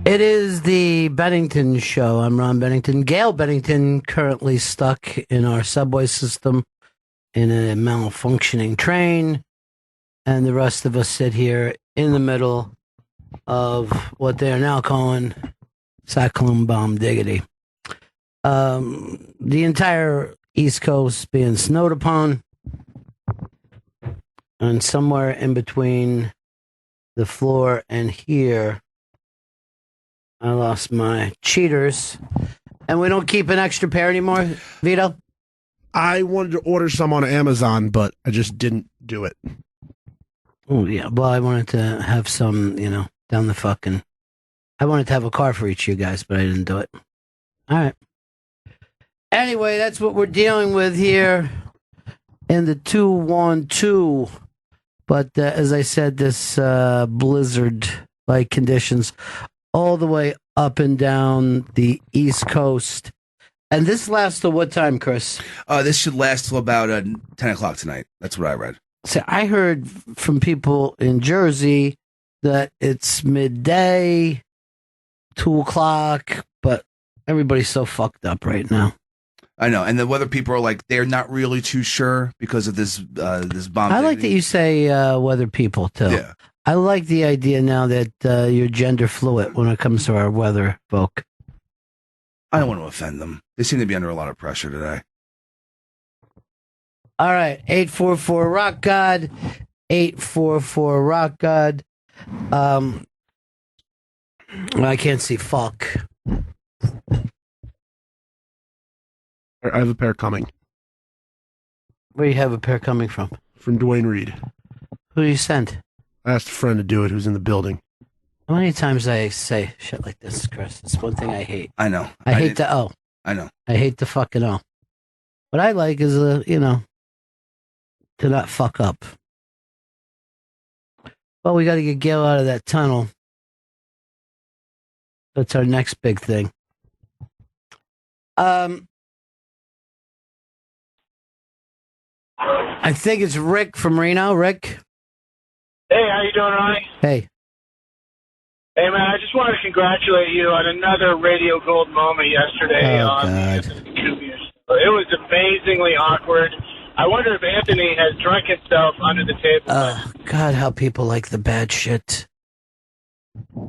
It is the Bennington Show. I'm Ron Bennington. Gail Bennington currently stuck in our subway system in a malfunctioning train. And the rest of us sit here in the middle of what they are now calling Cyclone Bomb Diggity. The entire East Coast being snowed upon. And somewhere in between the floor and here, I lost my cheaters. And we don't keep an extra pair anymore, Vito? I wanted to order some on Amazon, but I just didn't do it. Oh, yeah. Well, I wanted to have some, down the fucking... I wanted to have a car for each of you guys, but I didn't do it. All right. Anyway, that's what we're dealing with here in the 212. But as I said, this blizzard-like conditions all the way up and down the East Coast. And this lasts till what time, Chris? This should last till about 10 o'clock tonight. That's what I read. So I heard from people in Jersey that it's midday, 2 o'clock, but everybody's so fucked up right now. I know, and the weather people are like, they're not really too sure because of this bomb. I like that you say weather people, too. Yeah. I like the idea now that you're gender fluid when it comes to our weather folk. I don't want to offend them. They seem to be under a lot of pressure today. All right, 844 Rock God, 844 Rock God. I can't see fuck. I have a pair coming. Where do you have a pair coming from? From Dwayne Reed. Who do you send? I asked a friend to do it who's in the building. How many times I say shit like this, Chris? It's one thing I hate. I know. I hate the O. I know. I hate the fucking O. What I like is, to not fuck up. Well, we got to get Gail out of that tunnel. That's our next big thing. I think it's Rick from Reno. Rick? Hey, how you doing, Ronnie? Hey. Hey, man, I just wanted to congratulate you on another Radio Gold moment yesterday on God. the Commuting. It was amazingly awkward. I wonder if Anthony has drunk himself under the table. Oh, God, how people like the bad shit.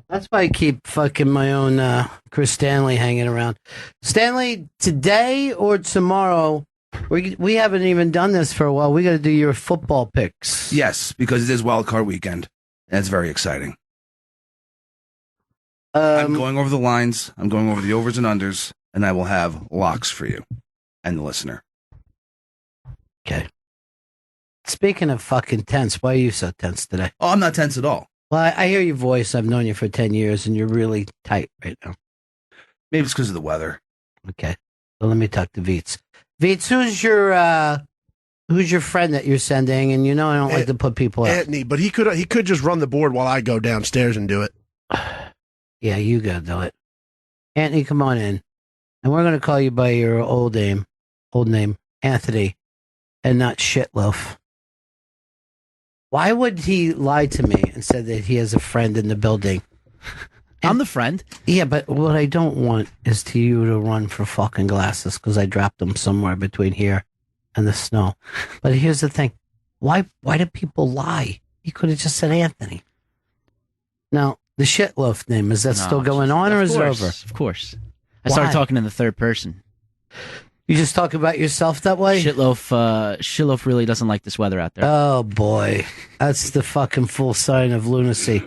That's why I keep fucking my own Chris Stanley hanging around. Stanley, today or tomorrow, we haven't even done this for a while. We got to do your football picks. Yes, because it is Wild Card Weekend, and it's very exciting. I'm going over the lines. I'm going over the overs and unders, and I will have locks for you and the listener. Okay. Speaking of fucking tense, why are you so tense today? Oh, I'm not tense at all. Well, I hear your voice. I've known you for 10 years, and you're really tight right now. Maybe it's because of the weather. Okay. So let me talk to Veets. Veets, who's your friend that you're sending? And I don't like to put people out. Anthony, but he could just run the board while I go downstairs and do it. Yeah, you gotta do it. Anthony, come on in. And we're gonna call you by your old name, Anthony, and not Shitloaf. Why would he lie to me and say that he has a friend in the building? I'm the friend. Yeah, but what I don't want is you to run for fucking glasses because I dropped them somewhere between here and the snow. But here's the thing. Why do people lie? He could have just said Anthony. Now, the Shitloaf name, is that still going on or is it over? Of course. I started talking in the third person. You just talk about yourself that way? Shitloaf really doesn't like this weather out there. Oh, boy. That's the fucking full sign of lunacy.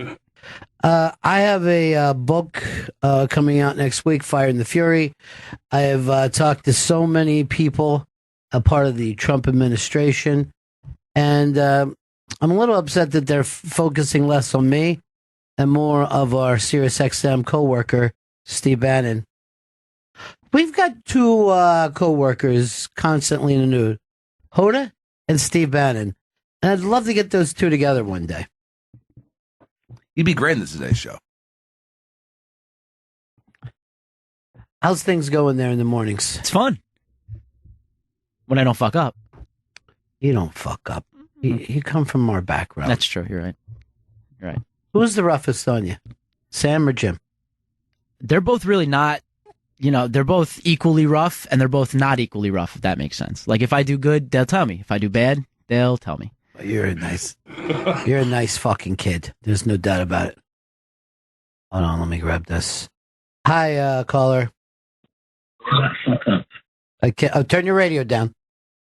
I have a book coming out next week, Fire and the Fury. I have talked to so many people, a part of the Trump administration, and I'm a little upset that they're focusing less on me and more of our SiriusXM co-worker, Steve Bannon. We've got two co-workers constantly in the news, Hoda and Steve Bannon, and I'd love to get those two together one day. You'd be great in the Today Show. How's things going there in the mornings? It's fun. When I don't fuck up. You don't fuck up. You come from our background. That's true. You're right. Who's the roughest on you? Sam or Jim? they're both really not, they're both equally rough and they're both not equally rough, if that makes sense. Like, if I do good, they'll tell me. If I do bad, they'll tell me. You're a nice fucking kid. There's no doubt about it. Hold on, let me grab this. Hi, caller. Fuck up. I can't. Oh, turn your radio down.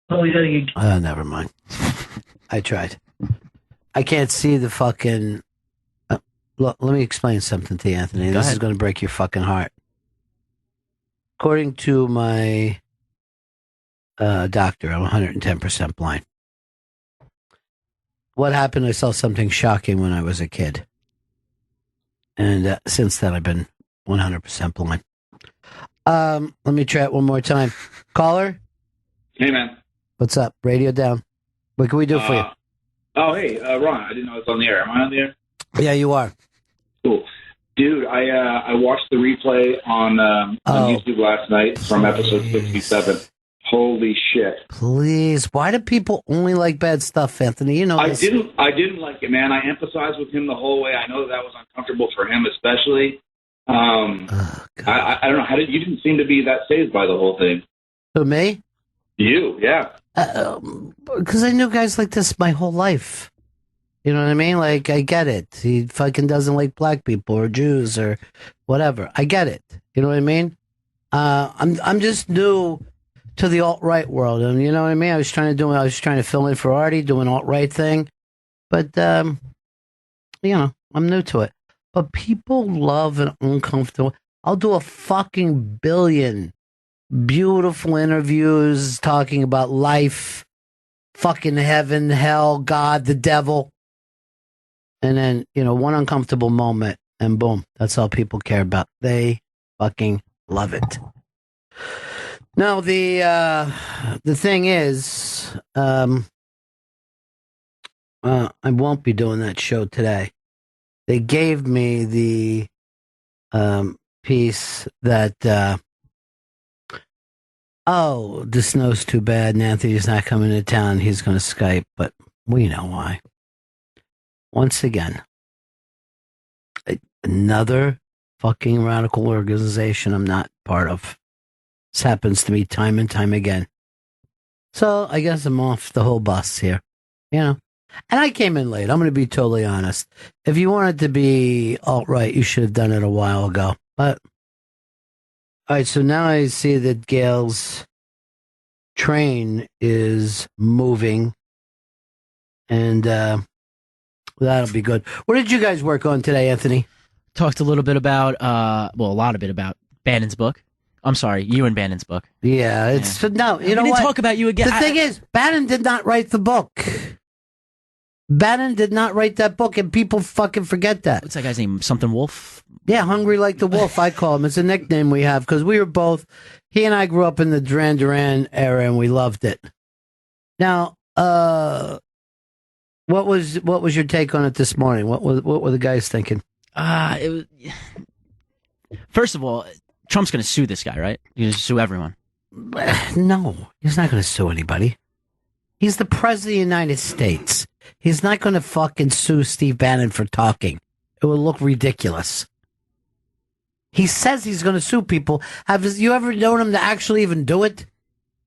Oh, we gotta get. Never mind. I tried. I can't see the fucking. Look, let me explain something to you, Anthony. Go This ahead. is going to break your fucking heart. According to my doctor, I'm 110% blind. What happened? I saw something shocking when I was a kid. And since then, I've been 100% blind. Let me try it one more time. Caller? Hey, man. What's up? Radio down. What can we do for you? Oh, hey, Ron. I didn't know I was on the air. Am I on the air? Yeah, you are. Cool. Dude, I watched the replay on YouTube last night from episode 67. Holy shit. Please. Why do people only like bad stuff, Anthony? You know I this. didn't like it, man. I empathized with him the whole way. I know that was uncomfortable for him, especially. Oh, God. I don't know. You didn't seem to be that phased by the whole thing. Who, me? You, yeah. Because I knew guys like this my whole life. You know what I mean? Like, I get it. He fucking doesn't like black people or Jews or whatever. I get it. You know what I mean? I'm just new to the alt-right world. And you know what I mean? I was trying to fill in for Artie, do an alt-right thing. But, I'm new to it. But people love an uncomfortable. I'll do a fucking billion beautiful interviews talking about life, fucking heaven, hell, God, the devil. And then, one uncomfortable moment and boom, that's all people care about. They fucking love it. Now, the thing is, I won't be doing that show today. They gave me the piece that, the snow's too bad and Anthony's not coming to town. He's going to Skype, but we know why. Once again, another fucking radical organization I'm not part of. This happens to me time and time again. So I guess I'm off the whole bus here, And I came in late. I'm going to be totally honest. If you wanted to be alt-right, you should have done it a while ago. But, all right, so now I see that Gail's train is moving. And that'll be good. What did you guys work on today, Anthony? Talked a little bit about, a lot of it about Bannon's book. I'm sorry, you and Bannon's book. Yeah, it's no. You know we didn't what? talk about you again. The thing is, Bannon did not write the book. Bannon did not write that book, and people fucking forget that. What's that guy's name? Something Wolf? Yeah, Hungry Like the Wolf, I call him. It's a nickname we have because we were both. He and I grew up in the Duran Duran era, and we loved it. Now, what was your take on it this morning? What were the guys thinking? It was. First of all, Trump's going to sue this guy, right? He's going to sue everyone. No, he's not going to sue anybody. He's the president of the United States. He's not going to fucking sue Steve Bannon for talking. It would look ridiculous. He says he's going to sue people. Have you ever known him to actually even do it?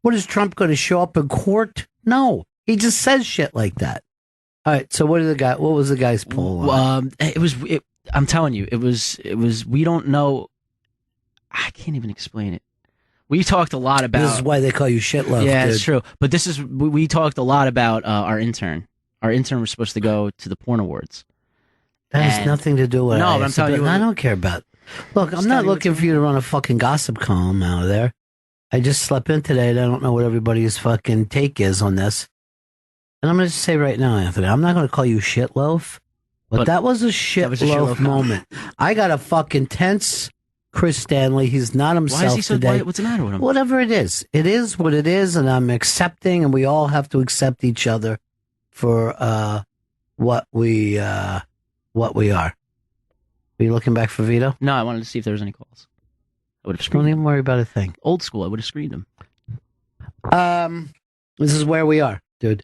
What is Trump going to show up in court? No, he just says shit like that. All right, so what was the guy's poll on? I'm telling you, it was. We don't know. I can't even explain it. We talked a lot about. This is why they call you shitloaf. Yeah, dude. it's true. But we talked a lot about our intern. Our intern was supposed to go to the porn awards. That has nothing to do with. No, but I'm telling you, I don't care about. Look, I'm not looking for you to run a fucking gossip column out of there. I just slept in today, and I don't know what everybody's fucking take is on this. And I'm going to say right now, Anthony, I'm not going to call you shitloaf, but that was a shitloaf moment. I got a fucking tense Chris Stanley. He's not himself Why is he so today. What's the matter with him? Whatever it is what it is, and I'm accepting, and we all have to accept each other for what we are. Are you looking back for Vito? No, I wanted to see if there was any calls. I would have Don't screened even him. worry about a thing. Old school, I would have screened him. This is where we are, dude.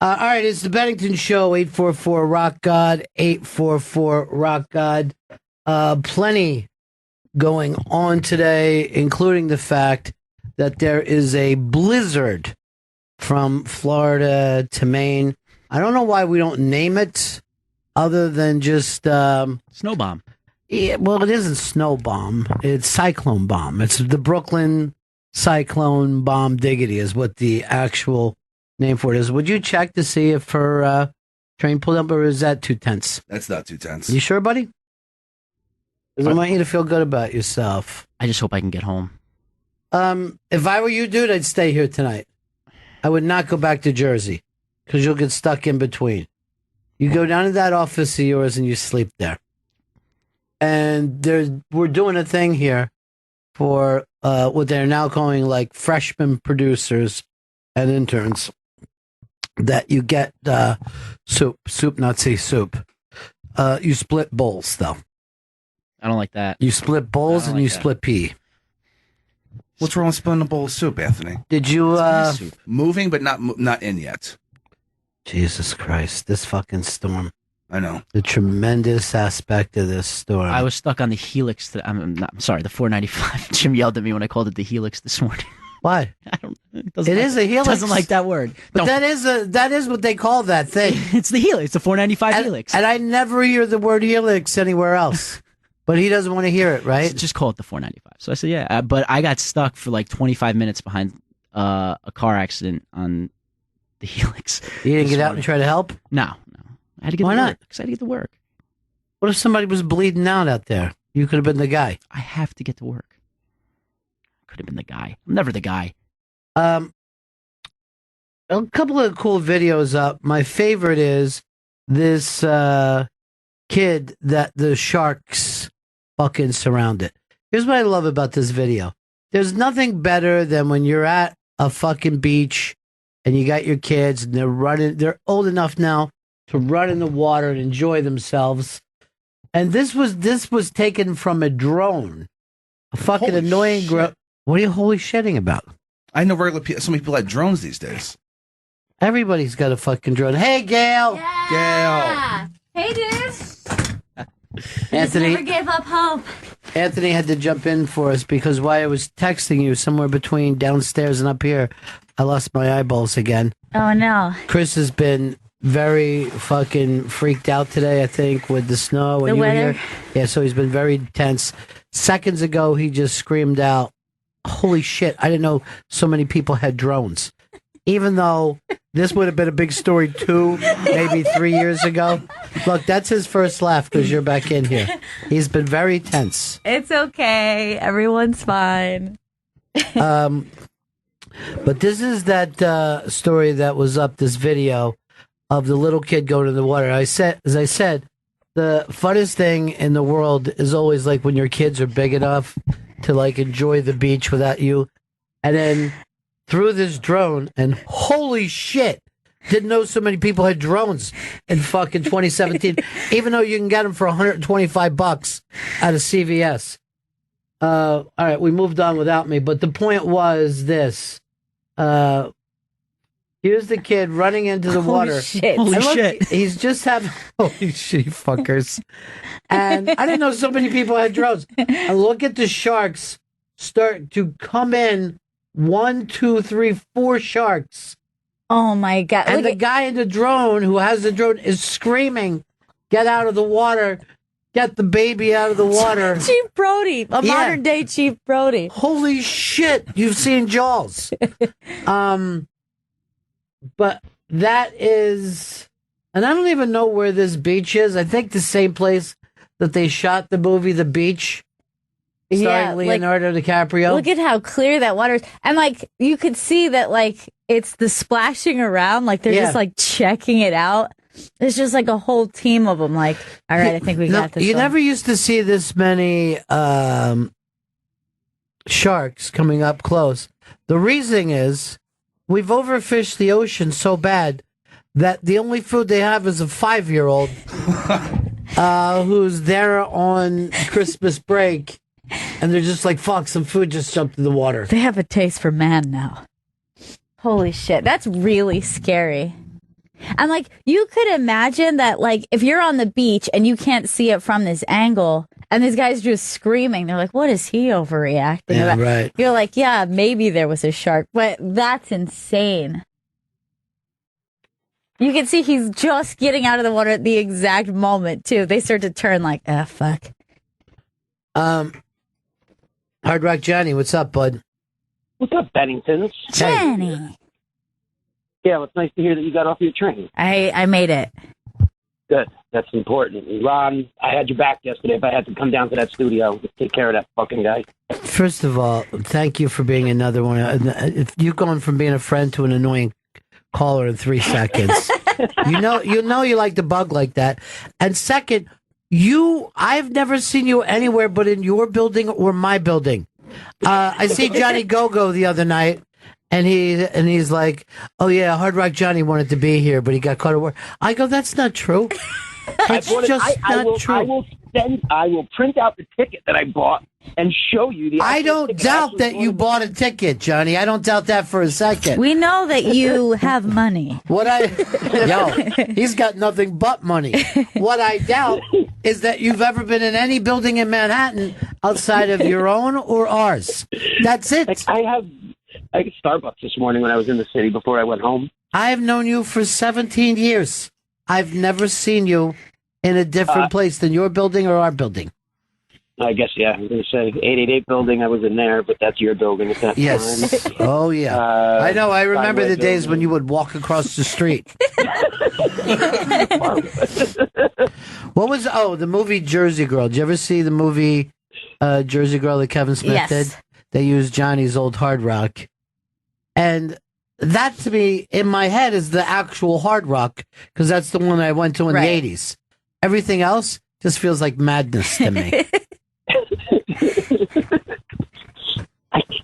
All right, it's the Bennington Show, 844 Rock God, 844 Rock God. Plenty going on today, including the fact that there is a blizzard from Florida to Maine. I don't know why we don't name it other than just snow bomb. Yeah, well, it isn't snow bomb. It's cyclone bomb. It's the Brooklyn cyclone bomb diggity is what the actual name for it is. Would you check to see if her train pulled up, or is that too tense? That's not too tense. You sure, buddy? 'Cause I want you to feel good about yourself. I just hope I can get home. If I were you, dude, I'd stay here tonight. I would not go back to Jersey because you'll get stuck in between. You go down to that office of yours and you sleep there. And we're doing a thing here for what they're now calling like freshman producers and interns that you get soup, Nazi soup. You split bowls though. I don't like that. You split bowls and like you that. split pea. What's wrong with splitting a bowl of soup, Anthony? Did you Soup. Moving, but not in yet. Jesus Christ, this fucking storm. I know. The tremendous aspect of this storm. I was stuck on the Helix. I'm sorry, the 495. Jim yelled at me when I called it the Helix this morning. Why? I don't. It is a Helix. Doesn't like that word. But No. that is what they call that thing. It's the Helix. It's the 495 Helix. And I never hear the word Helix anywhere else. But he doesn't want to hear it, right? Just call it the 495. So I said, yeah. But I got stuck for like 25 minutes behind a car accident on the Helix. You didn't get out and try to help? No. I had to get Why to not? work. Because I had to get to work. What if somebody was bleeding out there? You could have been the guy. I have to get to work. Could have been the guy. I'm never the guy. A couple of cool videos up. My favorite is this kid that the sharks fucking surrounded. Here's what I love about this video. There's nothing better than when you're at a fucking beach and you got your kids and they're old enough now to run in the water and enjoy themselves. And this was taken from a drone. A fucking Holy annoying shit. What are you holy shitting about? I know so many people have drones these days. Everybody's got a fucking drone. Hey, Gail. Yeah. Hey, dude. Anthony. Never gave up hope. Anthony had to jump in for us because while I was texting you somewhere between downstairs and up here, I lost my eyeballs again. Oh, no. Chris has been very fucking freaked out today, I think, with the snow. The and you were weather. here. Yeah, so he's been very tense. Seconds ago, he just screamed out, holy shit, I didn't know so many people had drones. Even though this would have been a big story 2, maybe 3 years ago. Look, that's his first laugh because you're back in here. He's been very tense. It's okay. Everyone's fine. But this is that story that was up, this video of the little kid going in the water. As I said, the funnest thing in the world is always like when your kids are big enough to like enjoy the beach without you. And then through this drone, and holy shit, didn't know so many people had drones in fucking 2017, even though you can get them for $125 at a CVS. All right, we moved on without me, but the point was this. Here's the kid running into the water. Shit. Holy And look, shit. He's just having, holy shit, you fuckers. And I didn't know so many people had drones. And look at the sharks start to come in. 1, 2, 3, 4 sharks. Oh, my God. And Look the at- guy in the drone who has the drone is screaming, get out of the water. Get the baby out of the water. Chief Brody. A Yeah. modern day Chief Brody. Holy shit. You've seen Jaws. But that is, and I don't even know where this beach is. I think the same place that they shot the movie The Beach. Starring Leonardo DiCaprio. Look at how clear that water is. And, like, you could see that, like, it's the splashing around. Like, they're just, like, checking it out. There's just, like, a whole team of them. Like, all right, I think we got this You one. never used to see this many sharks coming up close. The reason is we've overfished the ocean so bad that the only food they have is a 5-year-old who's there on Christmas break. And they're just like, fuck, some food just jumped in the water. They have a taste for man now. Holy shit. That's really scary. And, like, you could imagine that, like, if you're on the beach and you can't see it from this angle, And these guys just screaming. They're like, what is he overreacting Yeah, about? right. You're like, yeah, maybe there was a shark, but that's insane. You can see he's just getting out of the water at the exact moment, too. They start to turn like, fuck. Hard Rock Johnny, what's up, bud? What's up, Bennington? Johnny. Yeah, it's nice to hear that you got off your train. I made it. Good. That's important. Ron, I had your back yesterday if I had to come down to that studio to take care of that fucking guy. First of all, thank you for being another one. If you've gone from being a friend to an annoying caller in 3 seconds. you know you like to bug like that. And second, I've never seen you anywhere but in your building or my building. I see Johnny Go-Go the other night, and he's like, "Oh yeah, Hard Rock Johnny wanted to be here, but he got caught at work." I go, "That's not true. That's just not true." I will print out the ticket that I bought and show you the. I don't doubt that you bought a ticket, Johnny. I don't doubt that for a second. We know that you have money. He's got nothing but money. What I doubt is that you've ever been in any building in Manhattan outside of your own or ours. That's it. I got Starbucks this morning when I was in the city before I went home. I've known you for 17 years. I've never seen you in a different place than your building or our building. I guess, yeah. I'm going to say 888 building. I was in there, but that's your building at that time. Oh, yeah. I know. I remember the days when you would walk across the street. What was, the movie Jersey Girl. Did you ever see the movie Jersey Girl that Kevin Smith did? They used Johnny's old Hard Rock. And that, to me, in my head, is the actual Hard Rock, because that's the one I went to in the 80s. Everything else just feels like madness to me.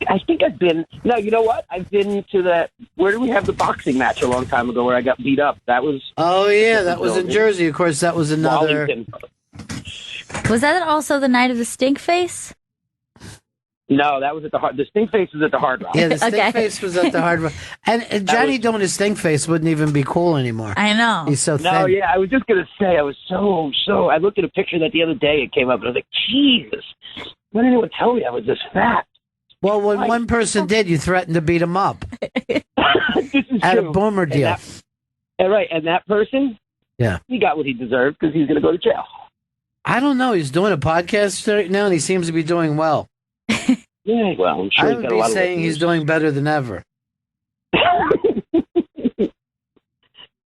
I think I've been. No, you know what? I've been to that. Where did we have the boxing match a long time ago where I got beat up? That was. Oh yeah, that was in Jersey. Of course, that was another. Wallington. Was that also the night of the stink face? No, that was at the stink face was at the Hard Rock. Yeah, the stink face was at the Hard Rock. And Johnny doing his stink face wouldn't even be cool anymore. I know. He's so thin. No, yeah, I was just going to say, I was so. I looked at a picture that the other day, it came up, and I was like, Jesus, why didn't anyone tell me I was this fat? Well, when one person did, you threatened to beat him up. This is at true. A boomer deal. And that person, he got what he deserved because he's going to go to jail. I don't know. He's doing a podcast right now, and he seems to be doing well. Yeah, well, I'm sure I he's would got a be lot saying of he's doing better than ever.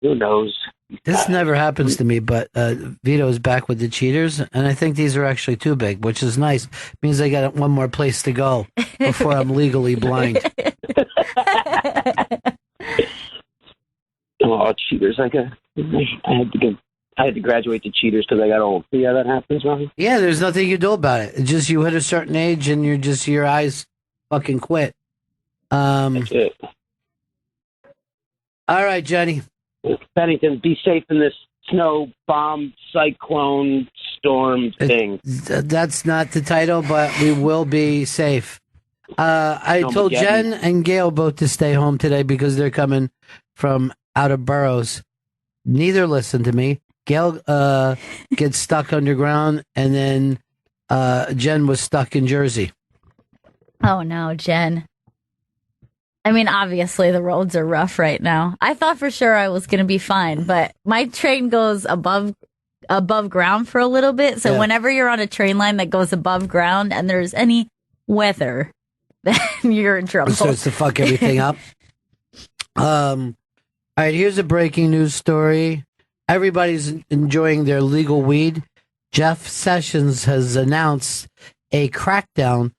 Who knows? This never happens to me, but Vito is back with the cheaters, and I think these are actually too big, which is nice. Means I got one more place to go before I'm legally blind. Oh, cheaters! I had to graduate to cheaters because I got old. See how that happens, Ron? Yeah, there's nothing you do about it. It's just you hit a certain age and your eyes fucking quit. That's it. All right, Johnny. Bennington, be safe in this snow bomb cyclone storm thing. That's not the title, but we will be safe. I told Jen and Gail both to stay home today because they're coming from out of boroughs. Neither listened to me. Gail gets stuck underground, and then Jen was stuck in Jersey. Oh, no, Jen. I mean, obviously, the roads are rough right now. I thought for sure I was going to be fine, but my train goes above ground for a little bit. So whenever you're on a train line that goes above ground and there's any weather, then you're in trouble. It starts to fuck everything up. All right, here's a breaking news story. Everybody's enjoying their legal weed. Jeff Sessions has announced a crackdown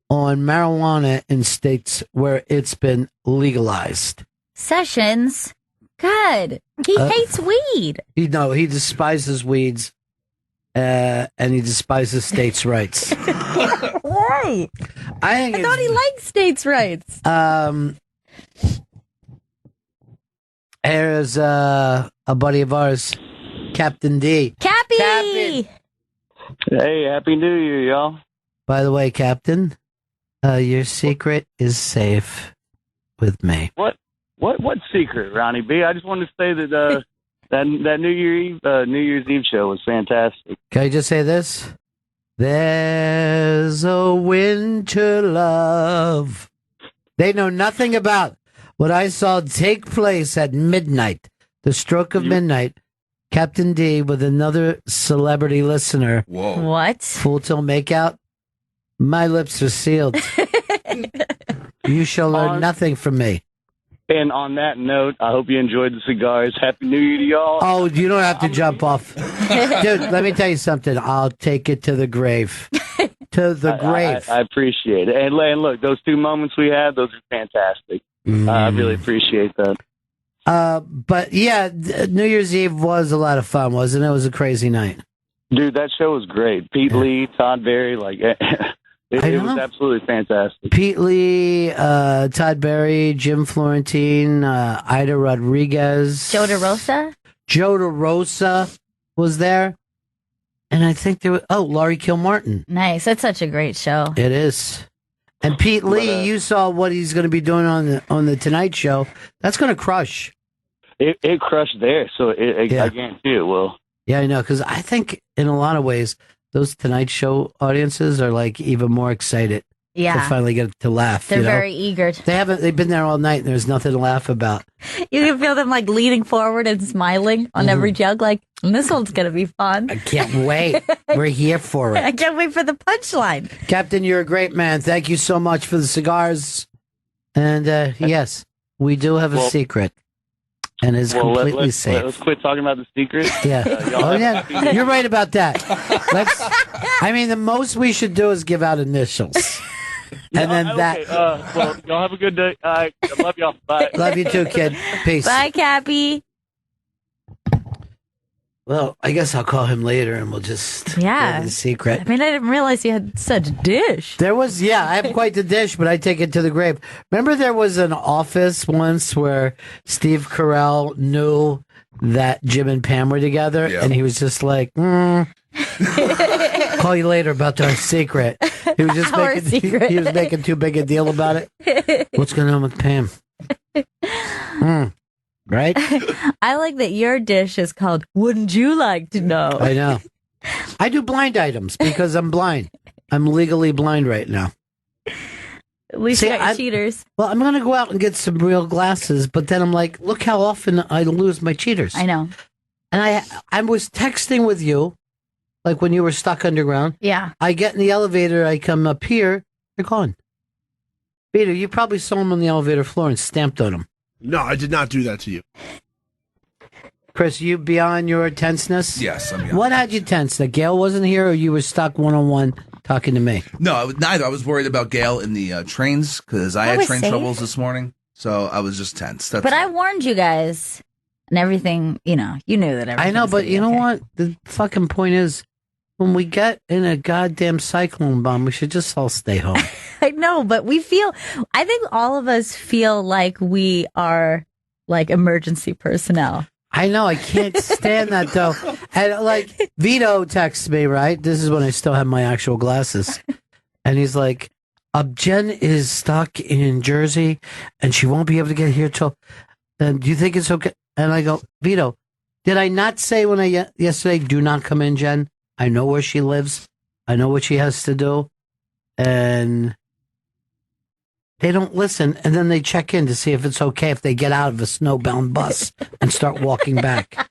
on marijuana in states where it's been legalized. Sessions? Good. He hates weed. He despises weeds, and he despises states' rights. Right. I thought he liked states' rights. Here's a buddy of ours, Captain D. Cappy! Captain. Hey, Happy New Year, y'all. By the way, Captain, your secret is safe with me. What secret, Ronnie B? I just wanted to say that that New Year's Eve show was fantastic. Can I just say this? There's a winter love. They know nothing about what I saw take place at midnight, the stroke of midnight. Captain D with another celebrity listener. Whoa. What? Full tilt makeout. My lips are sealed. You shall learn nothing from me. And on that note, I hope you enjoyed the cigars. Happy New Year to y'all. Oh, you don't have to jump off. Dude, let me tell you something. I'll take it to the grave. To the grave. I appreciate it. And look, those 2 moments we had, those are fantastic. I really appreciate that. But yeah, New Year's Eve was a lot of fun, wasn't it? It was a crazy night. Dude, that show was great. Pete Lee, Todd Berry, it was absolutely fantastic. Pete Lee, Todd Berry, Jim Florentine, Ida Rodriguez. Joe DeRosa? Joe DeRosa was there. And I think there was, Laurie Kilmartin. Nice. That's such a great show. It is. And Pete Lee, you saw what he's going to be doing on the Tonight Show. That's going to crush. It crushed there, so I guarantee it will. Yeah, I know, because I think in a lot of ways, those Tonight Show audiences are like even more excited to finally get to laugh. They're very eager. They've been there all night and there's nothing to laugh about. You can feel them like leaning forward and smiling on every joke, like, this one's going to be fun. I can't wait. We're here for it. I can't wait for the punchline. Captain, you're a great man. Thank you so much for the cigars. And yes, we do have a secret. And it's completely safe. Let's quit talking about the secret. Yeah. You're right about that. The most we should do is give out initials. And then well, y'all have a good day. I love y'all. Bye. Love you too, kid. Peace. Bye, Cappy. Well, I guess I'll call him later and we'll just get the secret. I didn't realize you had such a dish. There was, I have quite the dish, but I take it to the grave. Remember there was an office once where Steve Carell knew that Jim and Pam were together, and he was just like, call you later about our secret. He was just he was making too big a deal about it. What's going on with Pam? Right? I like that your dish is called Wouldn't You Like to Know? I know. I do blind items because I'm blind. I'm legally blind right now. At least you got your cheaters. Well, I'm going to go out and get some real glasses, but then I'm like, look how often I lose my cheaters. I know. And I was texting with you, like when you were stuck underground. Yeah. I get in the elevator, I come up here, they're gone. Peter, you probably saw them on the elevator floor and stamped on them. No, I did not do that to you. Chris, you beyond your tenseness? Yes, I'm beyond. What had you tense? That Gail wasn't here or you were stuck one-on-one talking to me? No, neither. I was worried about Gail in the trains because I had train troubles this morning. So I was just tense. But I warned you guys and everything, you knew that everything I know, but you know what? The fucking point is, when we get in a goddamn cyclone bomb, we should just all stay home. I know, but I think all of us feel like we are like emergency personnel. I know, I can't stand that though. And like, Vito texts me, right? This is when I still have my actual glasses. And he's like, Jen is stuck in Jersey and she won't be able to get here till, and do you think it's okay? And I go, Vito, did I not say yesterday, do not come in, Jen? I know where she lives. I know what she has to do. And they don't listen. And then they check in to see if it's okay if they get out of a snowbound bus and start walking back.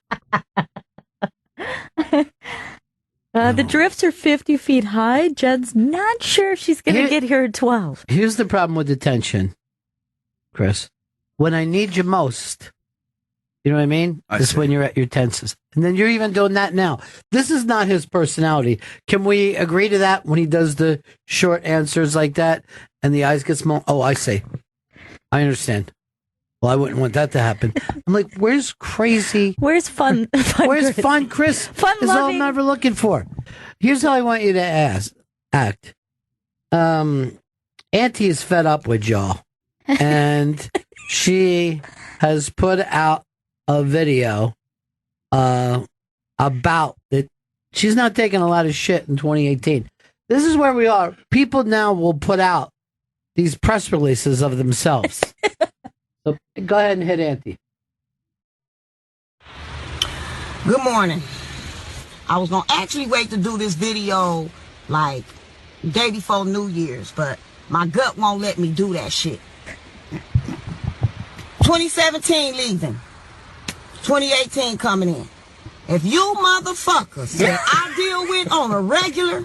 The drifts are 50 feet high. Jen's not sure if she's going to get here at 12. Here's the problem with detention, Chris. When I need you most, you know what I mean? This is when you're at your tenses. And then you're even doing that now. This is not his personality. Can we agree to that when he does the short answers like that and the eyes get small? Oh, I see. I understand. Well, I wouldn't want that to happen. I'm like, where's crazy? Where's fun? Where's fun, Chris? Fun is all I'm ever looking for. Here's how I want you to act. Auntie is fed up with y'all. And she has put out a video about that she's not taking a lot of shit in 2018. This is where we are. People now will put out these press releases of themselves. So go ahead and hit Auntie. Good morning. I was going to actually wait to do this video like day before New Year's, but my gut won't let me do that shit. 2017 leaving. 2018 coming in. If you motherfuckers that I deal with on a regular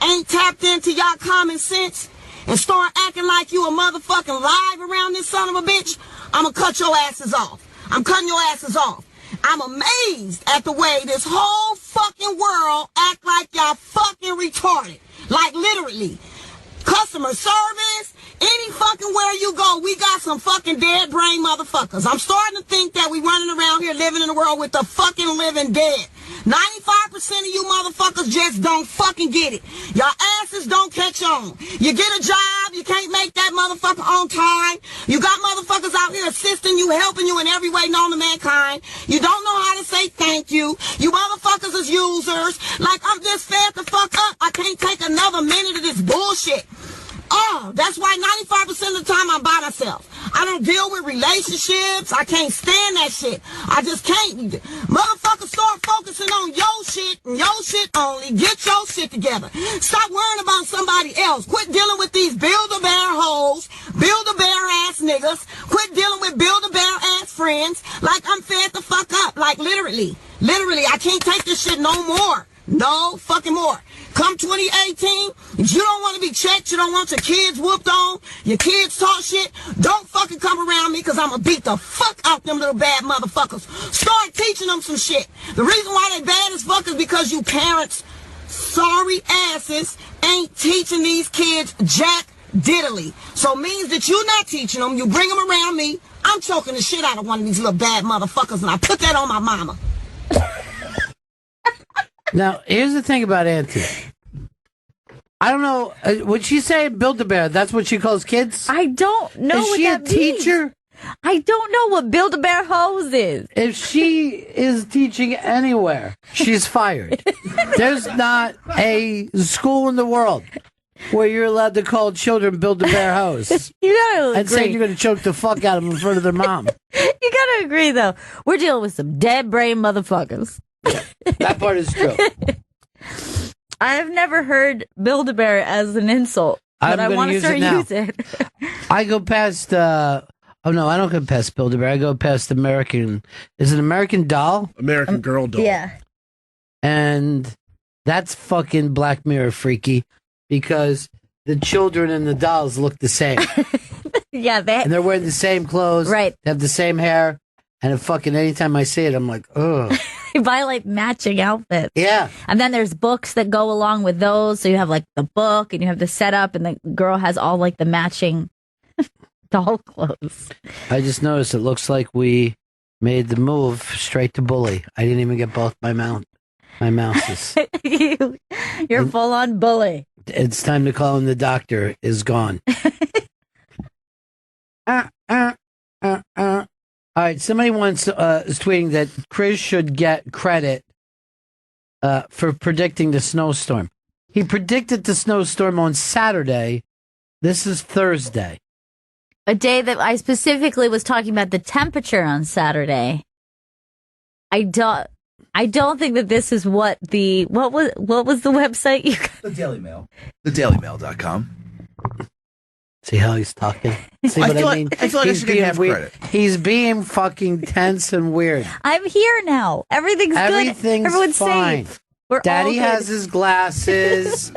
ain't tapped into y'all common sense and start acting like you a motherfucking live around this son of a bitch, I'ma cut your asses off. I'm cutting your asses off. I'm amazed at the way this whole fucking world act like y'all fucking retarded. Like literally. Customer service, any fucking where you go, we got some fucking dead brain motherfuckers. I'm starting to think that we running around here living in a world with the fucking living dead. 95% of you motherfuckers just don't fucking get it. Your asses don't catch on. You get a job, you can't make that motherfucker on time. You got motherfuckers out here assisting you, helping you in every way known to mankind. You don't know how to say thank you. You motherfuckers is users. Like, I'm just fed the fuck up. I can't take another minute of this bullshit. Oh, that's why 95% of the time I'm by myself. I don't deal with relationships. I can't stand that shit. I just can't. Motherfuckers start focusing on your shit and your shit only. Get your shit together. Stop worrying about somebody else. Quit dealing with these Build-A-Bear hoes, Build-A-Bear ass niggas. Quit dealing with Build-A-Bear ass friends. Like, I'm fed the fuck up. Like, literally. Literally, I can't take this shit no more. No fucking more. Come 2018, if you don't want to be checked, you don't want your kids whooped on, your kids talk shit, don't fucking come around me because I'm going to beat the fuck out them little bad motherfuckers. Start teaching them some shit. The reason why they bad as fuck is because you parents, sorry asses, ain't teaching these kids jack diddly. So it means that you're not teaching them, you bring them around me, I'm choking the shit out of one of these little bad motherfuckers and I put that on my mama. Now, here's the thing about Auntie. I don't know. Would she say Build-A-Bear? That's what she calls kids? I don't know what that means. Is she a teacher? I don't know what Build-A-Bear hose is. If she is teaching anywhere, she's fired. There's not a school in the world where you're allowed to call children Build-A-Bear hose. You gotta agree. And say you're going to choke the fuck out of them in front of their mom. You gotta agree, though. We're dealing with some dead brain motherfuckers. That part is true. I have never heard Build-A-Bear as an insult, but I want to start using it. I go past, oh no, I don't go past Build-A-Bear. I go past American, is it American Doll? American Girl Doll. Yeah. And that's fucking Black Mirror freaky because the children and the dolls look the same. Yeah, and they're wearing the same clothes. Right. They have the same hair. And if fucking anytime I see it, I'm like, ugh. You buy like matching outfits. Yeah. And then there's books that go along with those. So you have like the book and you have the setup and the girl has all like the matching doll clothes. I just noticed it looks like we made the move straight to bully. I didn't even get both my mouses. You're full on bully. It's time to call him. The doctor is gone. All right, somebody is tweeting that Chris should get credit for predicting the snowstorm. He predicted the snowstorm on Saturday. This is Thursday. A day that I specifically was talking about the temperature on Saturday. I don't think that this is what was the website you got? The Daily Mail. TheDailyMail.com. See how he's talking? See what I mean? I feel like I should get half credit. He's being fucking tense and weird. I'm here now. Everything's good. Everyone's fine. safe. We're Daddy all good. has his glasses.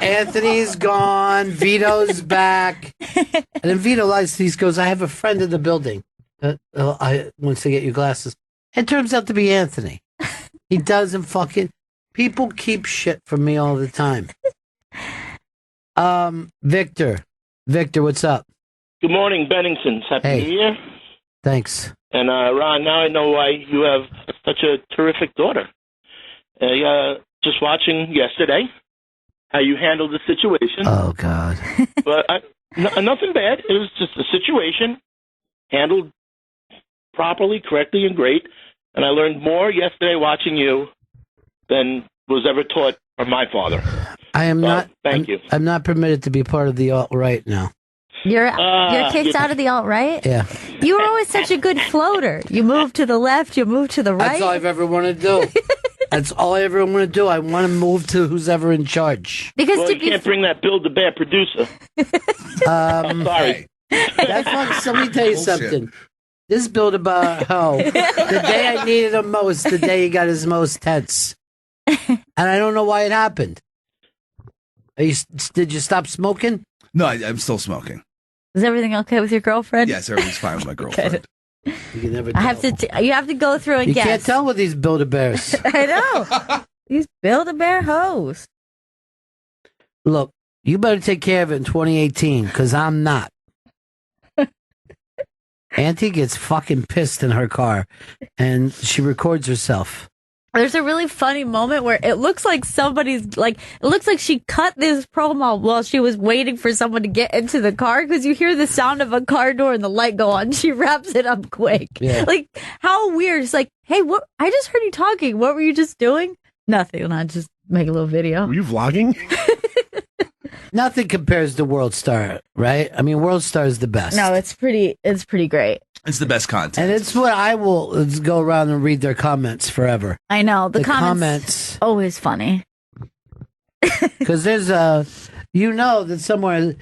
Anthony's gone. Vito's back. And then Vito lies. He goes, I have a friend in the building that wants to get you glasses. It turns out to be Anthony. He doesn't fucking... People keep shit from me all the time. Victor, what's up? Good morning, Benningtons. Happy New Year. Thanks. And Ron, now I know why you have such a terrific daughter. Just watching yesterday how you handled the situation. Oh, God. But nothing bad. It was just a situation handled properly, correctly, and great. And I learned more yesterday watching you than was ever taught from my father. I am not. Thank you. I'm not permitted to be part of the alt-right now. You're kicked out of the alt-right? Yeah. You were always such a good floater. You moved to the left, you moved to the right. That's all I've ever wanted to do. That's all I ever want to do. I want to move to who's ever in charge. Because you can't bring that Build-A-Bear producer. Sorry. That's like, so let me tell you something. This Build-A-Bear, the day I needed him most, the day he got his most tense. And I don't know why it happened. Did you stop smoking? No, I'm still smoking. Is everything okay with your girlfriend? Yes, everything's fine with my girlfriend. You can never I have to. You have to go through and You guess. can't tell with these Build-A-Bears. I know. These Build-A-Bear hoes. Look, you better take care of it in 2018, because I'm not. Auntie gets fucking pissed in her car, and she records herself. There's a really funny moment where it looks like somebody's like, it looks like she cut this promo while she was waiting for someone to get into the car, because you hear the sound of a car door and the light go on. She wraps it up quick. Yeah. Like, how weird. It's like, hey, what? I just heard you talking. What were you just doing? Nothing. And I just make a little video. Were you vlogging? Nothing compares to World Star, right? I mean, World Star is the best. No, it's pretty great. It's the best content. And it's what I will go around and read their comments forever. I know. The comments always funny. Because there's that somewhere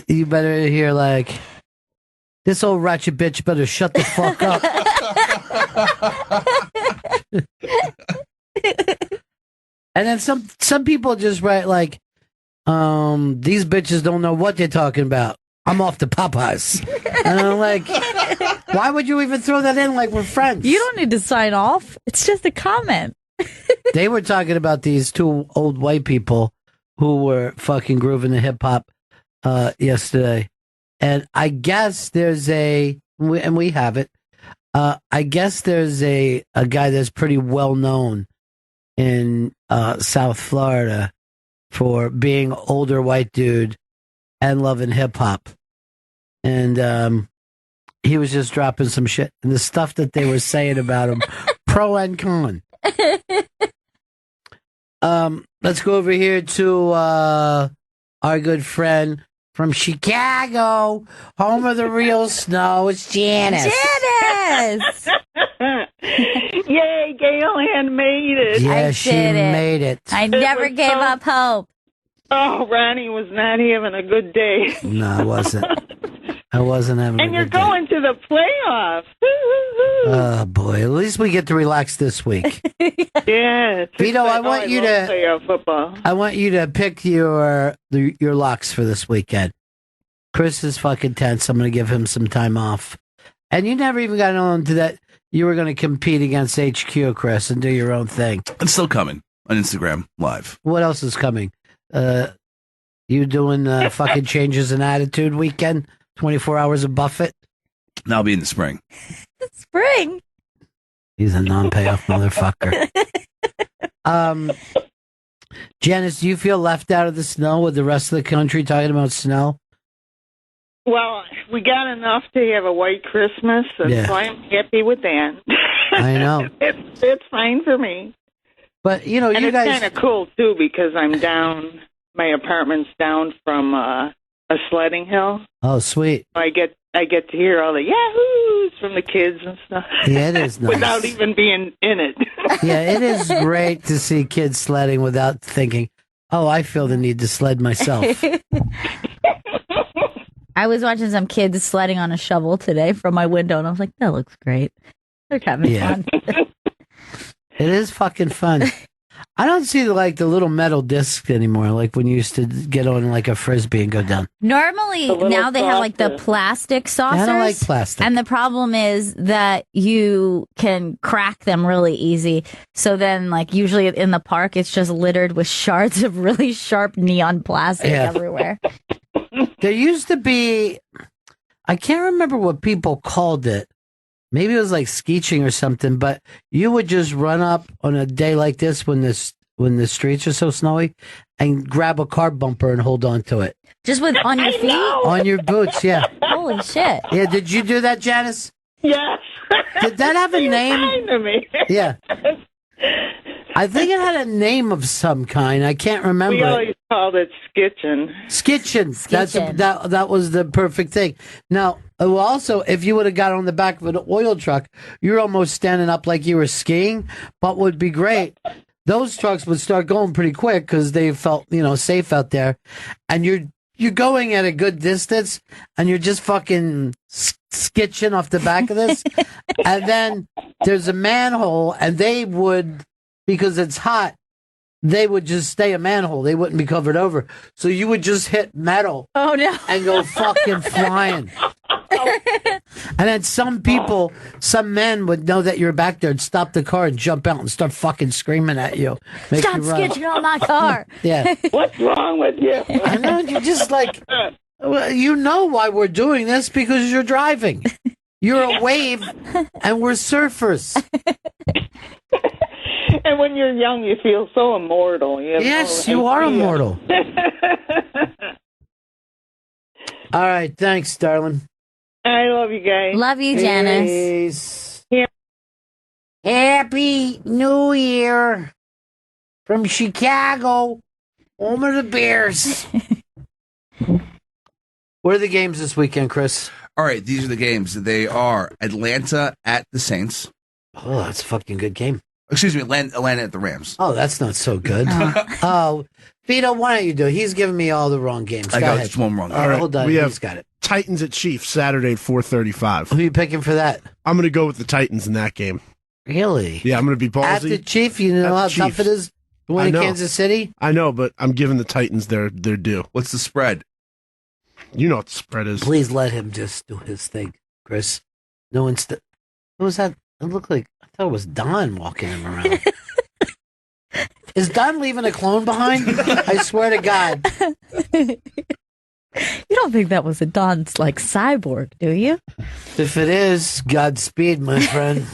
you better hear like, this old ratchet bitch better shut the fuck up. And then some people just write like, these bitches don't know what they're talking about. I'm off to Popeyes. And I'm like, why would you even throw that in like we're friends? You don't need to sign off. It's just a comment. They were talking about these two old white people who were fucking grooving the hip hop yesterday. And I guess there's we have it. I guess there's a guy that's pretty well known in South Florida for being older white dude and loving hip hop. And he was just dropping some shit. And the stuff that they were saying about him, pro and con. Let's go over here to our good friend from Chicago, home of the real snow. It's Janice. Janice! Yay, Gail Ann made it. Yeah, she made it. I never gave up hope. Oh, Ronnie was not having a good day. No, I wasn't. I wasn't having And a you're good day. going to the playoffs. Oh, boy. At least we get to relax this week. Yeah. Vito, I want you to playoff football. I want you to pick your locks for this weekend. Chris is fucking tense. I'm going to give him some time off. And you never even got on to that. You were going to compete against HQ, Chris, and do your own thing. It's still coming on Instagram Live. What else is coming? You doing fucking changes in attitude weekend? 24 hours of Buffett? That'll be in the spring. Spring? He's a non-payoff motherfucker. Janice, do you feel left out of the snow with the rest of the country talking about snow? Well, we got enough to have a white Christmas, and Yeah. so I'm happy with that. I know. It's fine for me. But, you know, And you it's guys... kind of cool, too, because I'm down, my apartment's down from a sledding hill. Oh, sweet. I get to hear all the yahoos from the kids and stuff. Yeah, it is nice. Without even being in it. Yeah, it is great to see kids sledding without thinking, oh, I feel the need to sled myself. I was watching some kids sledding on a shovel today from my window, and I was like, that looks great. They're having fun. It is fucking fun. I don't see the little metal discs anymore, like when you used to get on like a frisbee and go down. Normally, now they have like the plastic saucers. I don't like plastic. And the problem is that you can crack them really easy. So then, like, usually in the park, it's just littered with shards of really sharp neon plastic everywhere. There used to be, I can't remember what people called it. Maybe it was like skeeching or something, but you would just run up on a day like this when the streets are so snowy and grab a car bumper and hold on to it. Just on your feet? On your boots, yeah. Holy shit. Yeah, did you do that, Janice? Yes. Did that have a name? Kind to me. Yeah. I think it had a name of some kind. I can't remember. We always called it skitching. Skitching. That was the perfect thing. Now, also, if you would have got on the back of an oil truck, you're almost standing up like you were skiing. But would be great. those trucks would start going pretty quick because they felt, safe out there. And you're going at a good distance and you're just fucking skitching off the back of this. And then there's a manhole and they would, because it's hot, they would just stay a manhole. They wouldn't be covered over. So you would just hit metal. Oh, no. And go fucking flying. And then some men would know that you're back there and stop the car and jump out and start fucking screaming at you. Stop skitching on my car. Yeah. What's wrong with you? I know, you're just like, well, you know why we're doing this, because you're driving. You're a wave and we're surfers. And when you're young, you feel so immortal. Yes, you are immortal. All right, thanks, darling. I love you guys. Love you, Janice. Yeah. Happy New Year from Chicago, home of the Bears. What are the games this weekend, Chris? All right, these are the games. They are Atlanta at the Saints. Oh, that's a fucking good game. Excuse me, Atlanta at the Rams. Oh, that's not so good. Oh, Vito, why don't you do it? He's giving me all the wrong games. I Go got ahead. just one wrong. All right, hold on. we He's have got it. Titans at Chiefs Saturday at 4:35. Who are you picking for that? I'm going to go with the Titans in that game. Really? Yeah, I'm going to be ballsy. At the Chief, you know how tough it is to win in Kansas City? I know, but I'm giving the Titans their due. What's the spread? You know what the spread is. Please let him just do his thing, Chris. No one's. What was that? It looked like, I thought it was Don walking him around. Is Don leaving a clone behind? I swear to God. You don't think that was a Don's cyborg, do you? If it is, Godspeed, my friend.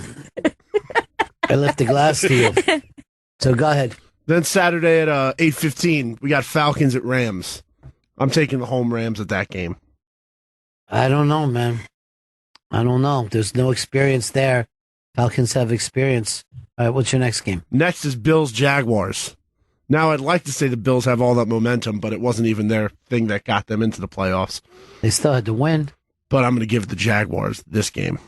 I left the glass to you. So go ahead. Then Saturday at 8:15, we got Falcons at Rams. I'm taking the home Rams at that game. I don't know, man. I don't know. There's no experience there. Falcons have experience. All right, what's your next game? Next is Bills Jaguars. Now, I'd like to say the Bills have all that momentum, but it wasn't even their thing that got them into the playoffs. They still had to win. But I'm going to give the Jaguars this game.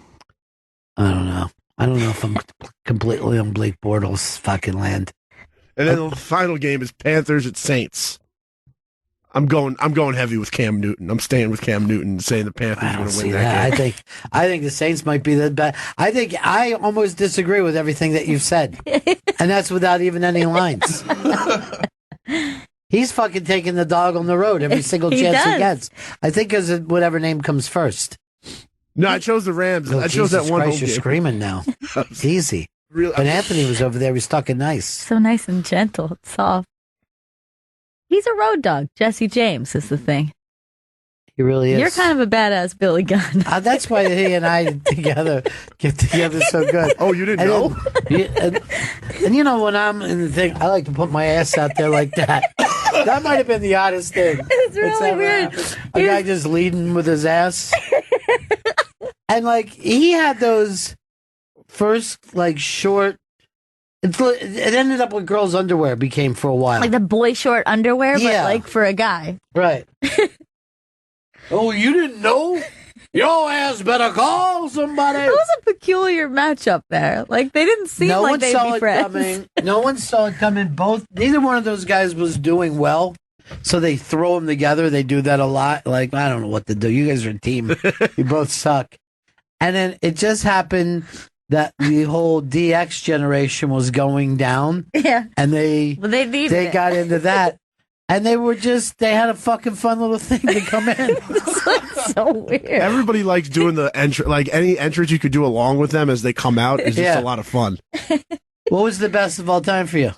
I don't know. I don't know if I'm completely on Blake Bortles' fucking land. And then the final game is Panthers at Saints. I'm going heavy with Cam Newton. I'm staying with Cam Newton, saying the Panthers are going to win that game. I think the Saints might be the best. I almost disagree with everything that you've said, and that's without even any lines. He's fucking taking the dog on the road every single chance he gets. I think because whatever name comes first. No, I chose the Rams. Oh, I chose that one. Christ, you're screaming now. It's easy. Really? When Anthony was over there, he was talking nice. So nice and gentle, soft. He's a road dog. Jesse James is the thing. He really is. You're kind of a badass Billy Gunn. That's why he and I get together so good. Oh, you didn't know? And you know, when I'm in the thing, I like to put my ass out there like that. That might have been the oddest thing. It's really weird. A guy just leading with his ass. And he had those first short. It ended up with girls' underwear became for a while. Like the boy short underwear, but for a guy. Right. Oh, you didn't know? Your ass better call somebody. It was a peculiar matchup there. They didn't seem like they'd be friends. No one saw it coming. Neither one of those guys was doing well. So they throw them together. They do that a lot. I don't know what to do. You guys are a team. You both suck. And then it just happened that the whole DX generation was going down. Yeah. And they got into that. And they had a fucking fun little thing to come in. It's so weird. Everybody likes doing the entrance. Any entrance you could do along with them as they come out is just a lot of fun. What was the best of all time for you?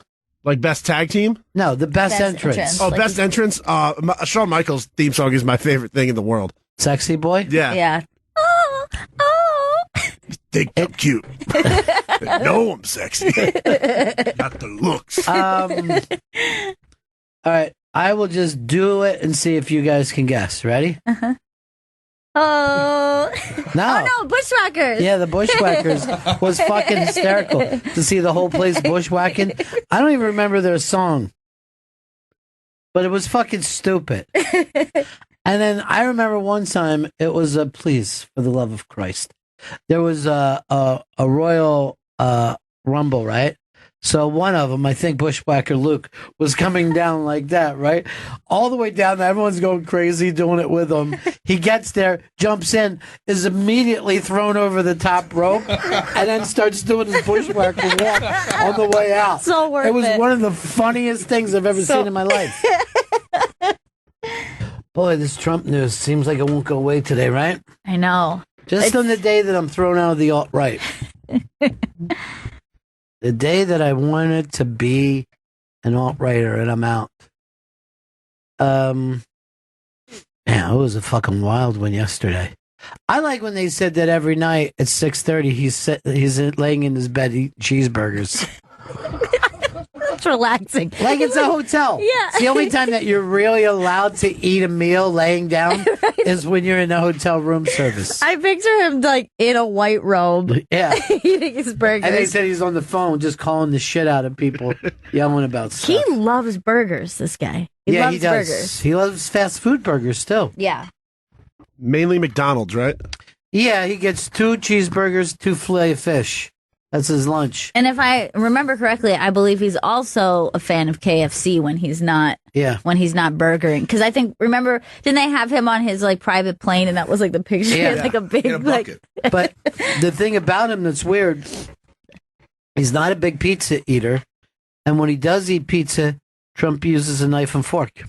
Best tag team? No, the best entrance. Oh, best entrance? Shawn Michaels' theme song is my favorite thing in the world. Sexy Boy? Yeah. Yeah. You think I'm cute. I know I'm sexy. Not the looks. All right. I will just do it and see if you guys can guess. Ready? Uh-huh. Oh. No. Oh, no. Bushwhackers. Yeah, the Bushwhackers was fucking hysterical to see the whole place bushwhacking. I don't even remember their song, but it was fucking stupid. And then I remember one time it was please, for the love of Christ. There was a Royal Rumble, right? So one of them, I think Bushwhacker Luke, was coming down like that, right? All the way down. Everyone's going crazy doing it with him. He gets there, jumps in, is immediately thrown over the top rope, and then starts doing his Bushwhacker walk on the way out. So worth it. It was one of the funniest things I've ever seen in my life. Boy, this Trump news seems like it won't go away today, right? I know. Just on the day that I'm thrown out of the alt-right. The day that I wanted to be an alt-righter and I'm out. Man, it was a fucking wild one yesterday. I like when they said that every night at 6:30 he's laying in his bed eating cheeseburgers. It's relaxing. Like it's a hotel. Yeah. It's the only time that you're really allowed to eat a meal laying down is when you're in the hotel room service. I picture him like in a white robe. Yeah. Eating his burgers. And they said he's on the phone just calling the shit out of people, yelling about stuff. He loves burgers, this guy. He loves he does. burgers. He loves fast food burgers still. Yeah. Mainly McDonald's, right? Yeah, he gets 2 cheeseburgers, 2 filet of fish. That's his lunch. And if I remember correctly, I believe he's also a fan of KFC when he's not burgering. Because I think, remember, didn't they have him on his like private plane and that was like the picture? Yeah. Like a big like. But the thing about him that's weird, he's not a big pizza eater. And when he does eat pizza, Trump uses a knife and fork.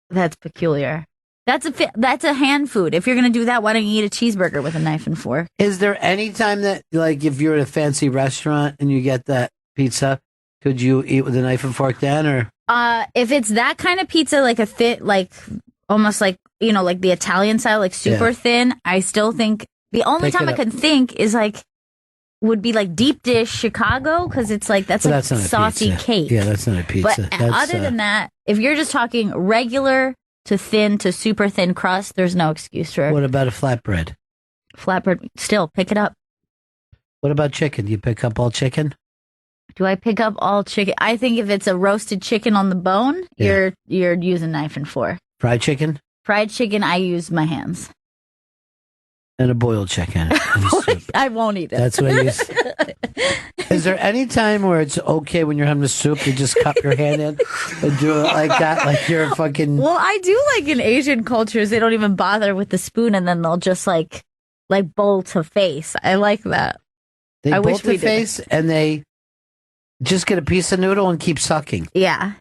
That's peculiar. That's a hand food. If you're going to do that, why don't you eat a cheeseburger with a knife and fork? Is there any time that, like, if you're at a fancy restaurant and you get that pizza, could you eat with a knife and fork then, or? If it's that kind of pizza, like a thin, like almost like, you know, like the Italian style, like super thin, I still think the only time I can think is like, would be like deep dish Chicago, because it's like, that's like saucy cake. Yeah, that's not a pizza. But other than that, if you're just talking regular to thin to super thin crust, there's no excuse for it. What about a flatbread? Flatbread, still pick it up. What about chicken? Do you pick up all chicken? Do I pick up all chicken? I think if it's a roasted chicken on the bone, you're using knife and fork. Fried chicken? Fried chicken, I use my hands. And a boiled chicken. I won't eat it. That's what I use. Is there any time where it's okay when you're having a soup to just cup your hand in and do it like that? Like you're a fucking... Well, I do like in Asian cultures, they don't even bother with the spoon and then they'll just like bowl to face. I like that. They bowl to face and they just get a piece of noodle and keep sucking. Yeah.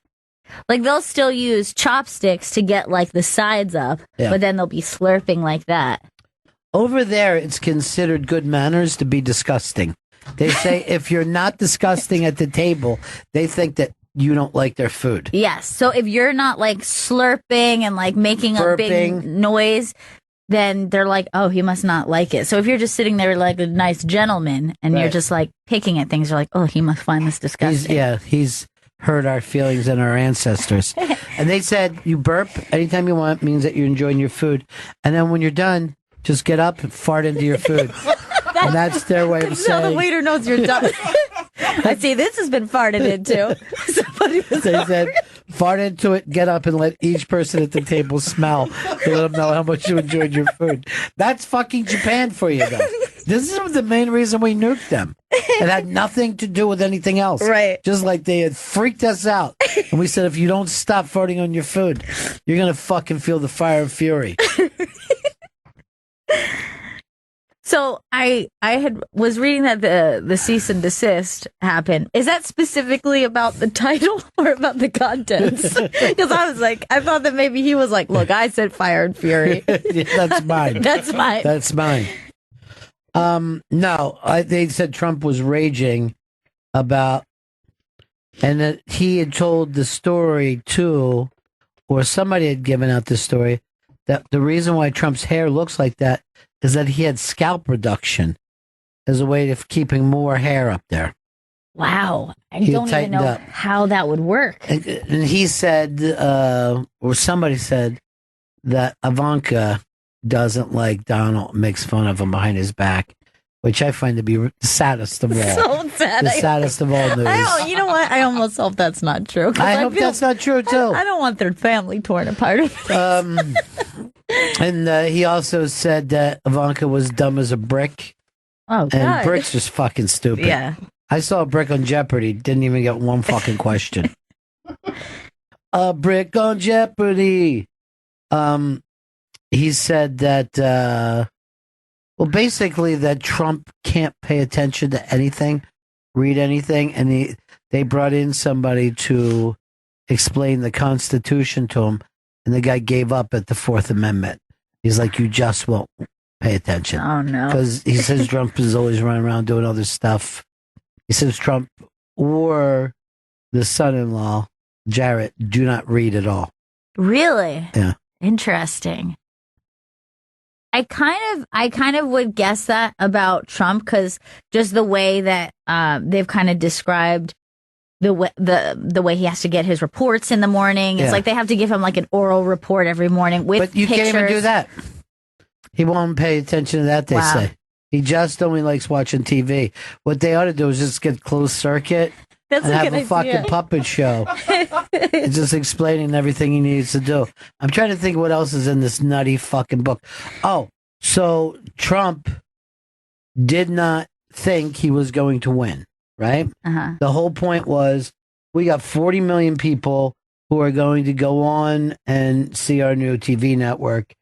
Like they'll still use chopsticks to get like the sides up, but then they'll be slurping like that. Over there, it's considered good manners to be disgusting. They say if you're not disgusting at the table, they think that you don't like their food. Yes. So if you're not like slurping and like making a big noise, then they're like, oh, he must not like it. So if you're just sitting there like a nice gentleman and you're just like picking at things, you're like, oh, he must find this disgusting. He's hurt our feelings and our ancestors. And they said you burp anytime you want means that you're enjoying your food. And then when you're done, just get up and fart into your food. And that's their way of saying... So the waiter knows you're done. I see this has been farted into. They said, fart into it, get up, and let each person at the table smell to let them know how much you enjoyed your food. That's fucking Japan for you, though. This is the main reason we nuked them. It had nothing to do with anything else. Right. Just like they had freaked us out. And we said, if you don't stop farting on your food, you're going to fucking feel the fire of fury. So I was reading that the cease and desist happened. Is that specifically about the title or about the contents? Because I was like, I thought that maybe he was like, look, I said fire and fury. Yeah, that's mine. That's mine. That's mine. No, they said Trump was raging about, and that he had told the story too, or somebody had given out the story, that the reason why Trump's hair looks like that is that he had scalp reduction as a way of keeping more hair up there. Wow. I don't even know how that would work. And he said, or somebody said, that Ivanka doesn't like Donald, makes fun of him behind his back, which I find to be the saddest of all. So sad. The saddest of all news. You know what? I almost hope that's not true. I hope that's not true, too. I don't want their family torn apart. And he also said that Ivanka was dumb as a brick. Oh, God. And Brick's just fucking stupid. Yeah. I saw a brick on Jeopardy. Didn't even get one fucking question. A brick on Jeopardy. He said that, well, basically that Trump can't pay attention to anything, read anything, and they brought in somebody to explain the Constitution to him, and the guy gave up at the Fourth Amendment. He's like, you just won't pay attention. Oh, no. Because he says Trump is always running around doing other stuff. He says Trump or the son-in-law, Jarrett, do not read at all. Really? Yeah. Interesting. I kind of would guess that about Trump, because just the way that they've kind of described the way he has to get his reports in the morning. It's like they have to give him like an oral report every morning with But you pictures. can't even do that. He won't pay attention to that, they say. He just only likes watching TV. What they ought to do is just get closed circuit That's and a have good a fucking idea. puppet show. And just explaining everything he needs to do. I'm trying to think what else is in this nutty fucking book. Oh, so Trump did not think he was going to win, right? Uh-huh. The whole point was we got 40 million people who are going to go on and see our new TV network,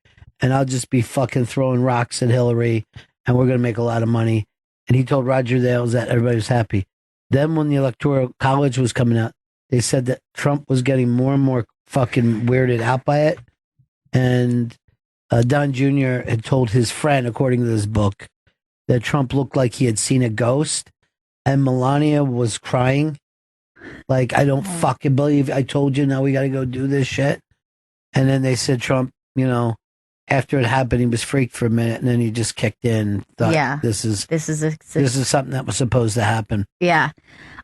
and I'll just be fucking throwing rocks at Hillary, and we're going to make a lot of money. And he told Roger Ailes that everybody was happy. Then when the Electoral College was coming out, they said that Trump was getting more and more fucking weirded out by it. And Don Jr. had told his friend, according to this book, that Trump looked like he had seen a ghost. And Melania was crying. Like, I don't fucking believe I told you, now we got to go do this shit. And then they said Trump, you know, after it happened, he was freaked for a minute, and then he just kicked in. Thought, this is something that was supposed to happen. Yeah.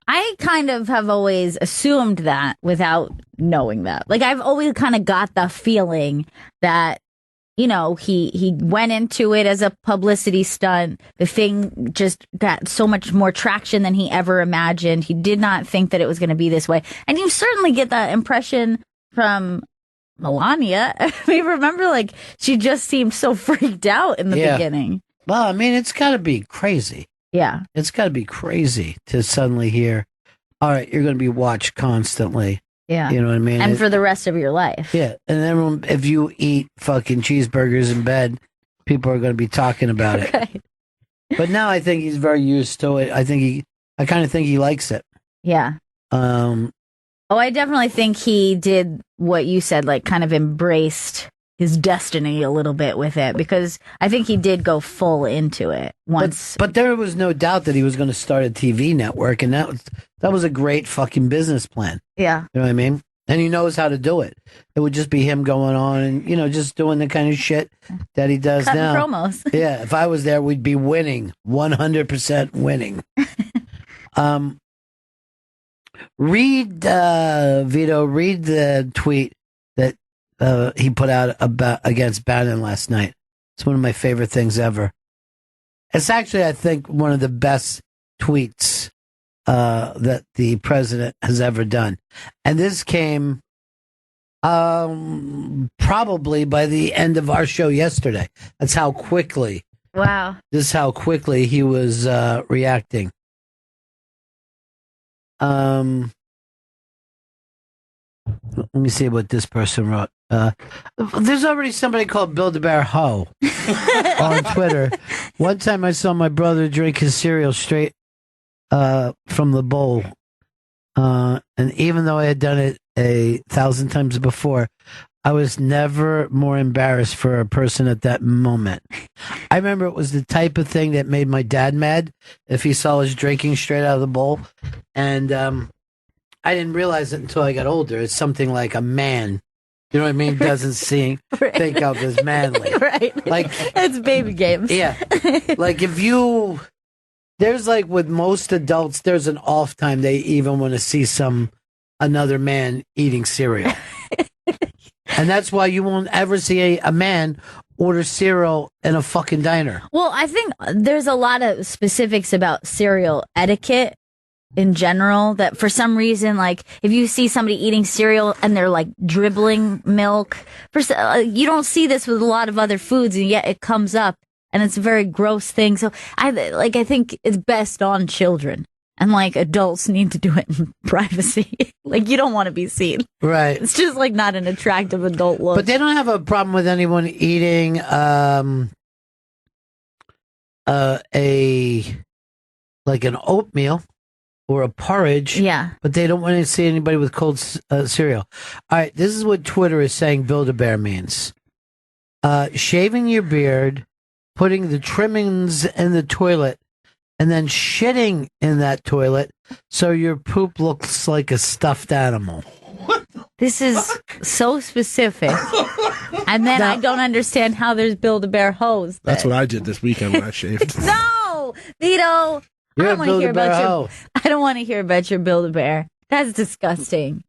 I kind of have always assumed that without knowing that. Like, I've always kind of got the feeling that, you know, he went into it as a publicity stunt. The thing just got so much more traction than he ever imagined. He did not think that it was going to be this way. And you certainly get that impression from Melania. I mean, remember, like, she just seemed so freaked out in the beginning. Well, I mean, it's got to be crazy. Yeah. It's got to be crazy to suddenly hear, all right, you're going to be watched constantly. Yeah. You know what I mean? And for the rest of your life. Yeah. And then if you eat fucking cheeseburgers in bed, people are going to be talking about it. Right. But now I think he's very used to it. I kind of think he likes it. Yeah. Oh, I definitely think he did what you said, like kind of embraced his destiny a little bit with it, because I think he did go full into it once. But there was no doubt that he was going to start a TV network, and that was a great fucking business plan. Yeah. You know what I mean? And he knows how to do it. It would just be him going on and, you know, just doing the kind of shit that he does Cutting now. promos. Yeah, if I was there, we'd be winning, 100% winning. Read the tweet that he put out against Bannon last night. It's one of my favorite things ever. It's actually, I think, one of the best tweets that the president has ever done. And this came probably by the end of our show yesterday. That's how quickly. Wow. This is how quickly he was reacting. Let me see what this person wrote. There's already somebody called Bill the Bear Ho on Twitter. One time I saw my brother drink his cereal straight from the bowl. And even though I had done it 1,000 times before, I was never more embarrassed for a person at that moment. I remember it was the type of thing that made my dad mad if he saw us drinking straight out of the bowl. And I didn't realize it until I got older. It's something like a man, you know what I mean, doesn't think of as manly. Right. Like, it's baby games. Yeah. Like there's like with most adults, there's an off time they even want to see another man eating cereal. And that's why you won't ever see a man order cereal in a fucking diner. Well, I think there's a lot of specifics about cereal etiquette in general that for some reason, like if you see somebody eating cereal and they're like dribbling milk, you don't see this with a lot of other foods, and yet it comes up and it's a very gross thing. So I think it's best on children. And like adults need to do it in privacy. Like you don't want to be seen. Right. It's just like not an attractive adult look. But they don't have a problem with anyone eating like an oatmeal or a porridge. Yeah. But they don't want to see anybody with cold cereal. All right, this is what Twitter is saying Build-A-Bear means. Shaving your beard, putting the trimmings in the toilet, and then shitting in that toilet so your poop looks like a stuffed animal. This is so specific. And then I don't understand how there's Build-A-Bear hose. That's what I did this weekend when I shaved. No! Vito! You're I a don't want to hear Build-A-Bear about hoe. I don't want to hear about your Build-A-Bear. That's disgusting.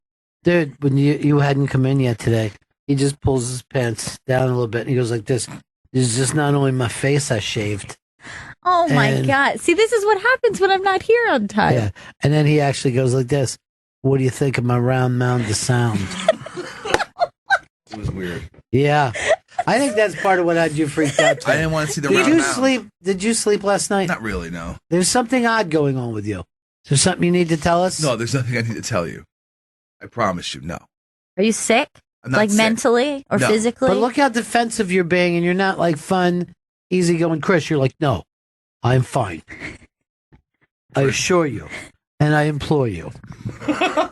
Dude, when you hadn't come in yet today, he just pulls his pants down a little bit and he goes like this. It's just not only my face I shaved. Oh my And- God. See, this is what happens when I'm not here on time. Yeah. And then he actually goes like this. What do you think of my round mound of sound? It was weird. Yeah. I think that's part of what had you freaked out. I didn't want to see the Did round you mound. sleep? Did you sleep last night? Not really, no. There's something odd going on with you. Is there something you need to tell us? No, there's nothing I need to tell you. I promise you, no. Are you sick? I'm not Like sick. mentally or No. physically? But look how defensive you're being, and you're not like fun, easygoing Chris. You're like, no, I'm fine. I assure you, and I implore you,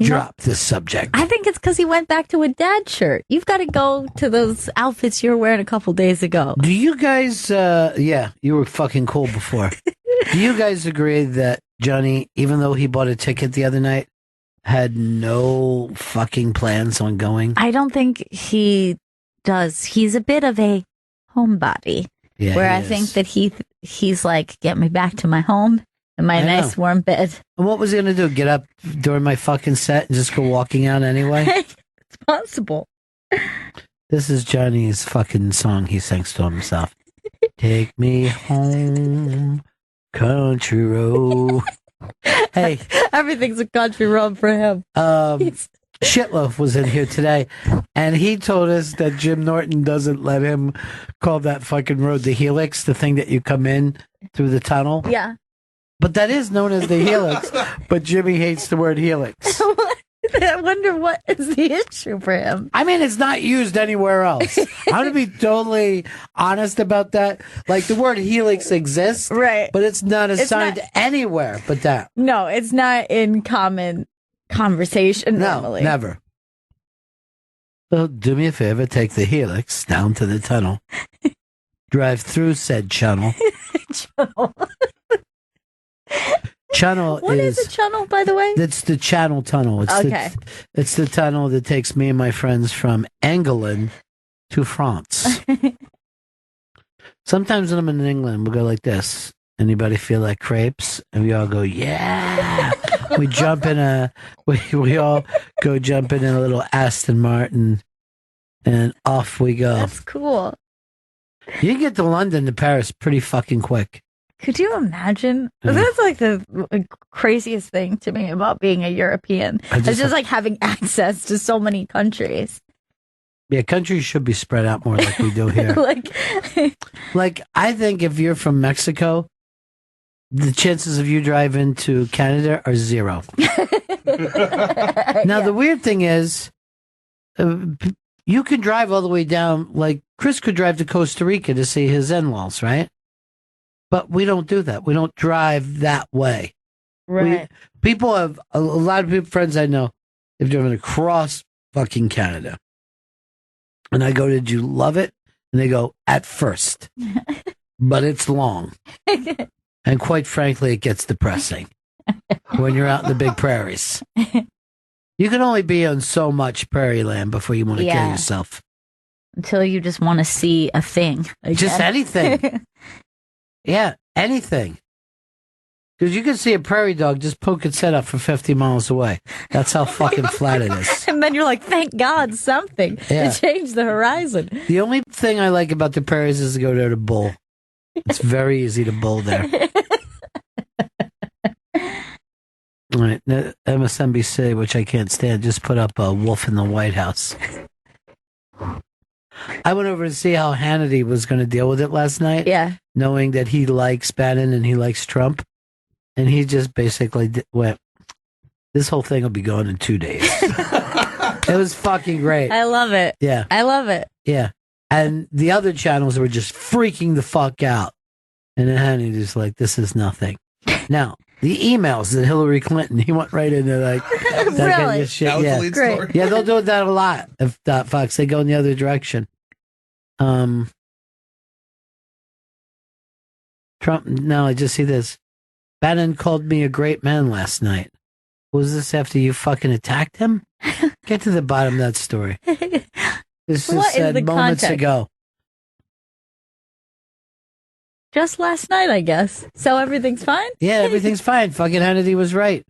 drop this subject. I think it's because he went back to a dad shirt. You've got to go to those outfits you were wearing a couple days ago. Do you guys, yeah, you were fucking cool before. Do you guys agree that Johnny, even though he bought a ticket the other night, had no fucking plans on going? I don't think he does. He's a bit of a homebody. Yeah, where he I is. think that he's like, get me back to my home and my I know. nice warm bed. And what was he going to do? Get up during my fucking set and just go walking out anyway? It's possible. This is Johnny's fucking song he sings to himself. Take me home, country road. Hey, everything's a country road for him. Shitloaf was in here today, and he told us that Jim Norton doesn't let him call that fucking road the Helix, the thing that you come in through the tunnel. Yeah. But that is known as the Helix, but Jimmy hates the word Helix. I wonder what is the issue for him. I mean, it's not used anywhere else. I'm going to be totally honest about that. Like, the word helix exists, right? But it's not assigned anywhere but that. No, it's not in common conversation normally. No, never. Well, do me a favor, take the helix down to the tunnel, drive through said channel. Channel What is a channel, by the way? It's the Channel Tunnel. It's Okay. It's the tunnel that takes me and my friends from England to France. Sometimes when I'm in England, we'll go like this. Anybody feel like crepes? And we all go, yeah. We jump in we all go jumping in a little Aston Martin, and off we go. That's cool. You can get to London to Paris pretty fucking quick. Could you imagine? Yeah. That's like the craziest thing to me about being a European. It's just like having access to so many countries. Yeah, countries should be spread out more like we do here. Like, I think if you're from Mexico, the chances of you driving to Canada are zero. Now, the weird thing is, you can drive all the way down, like Chris could drive to Costa Rica to see his in-laws, right? But we don't do that. We don't drive that way. Right. People have, a lot of people, friends I know, have driven across fucking Canada. And I go, did you love it? And they go, at first. But it's long. And quite frankly, it gets depressing when you're out in the big prairies. You can only be on so much prairie land before you want to kill Yeah. yourself. Until you just want to see a thing. Just again. anything. Yeah, anything. Because you can see a prairie dog just poke its head up from 50 miles away. That's how fucking flat it is. And then you're like, thank God, something Yeah. to change the horizon. The only thing I like about the prairies is to go there to bull. It's very easy to bull there. All right, MSNBC, which I can't stand, just put up a wolf in the White House. I went over to see how Hannity was going to deal with it last night. Yeah. Knowing that he likes Bannon and he likes Trump. And he just basically went, this whole thing will be gone in 2 days. It was fucking great. I love it. Yeah. I love it. Yeah. And the other channels were just freaking the fuck out. And then Hannity's like, this is nothing. Now, the emails that Hillary Clinton, he went right into like that kind of shit. That was Yeah. the lead story. Yeah, they'll do that a lot. If Fox, they go in the other direction. Trump, no, I just see this. Bannon called me a great man last night. Was this after you fucking attacked him? Get to the bottom of that story. This was What is said the moments context? ago. Just last night, I guess. So everything's fine? Yeah, everything's fine. Fucking Hannity was right.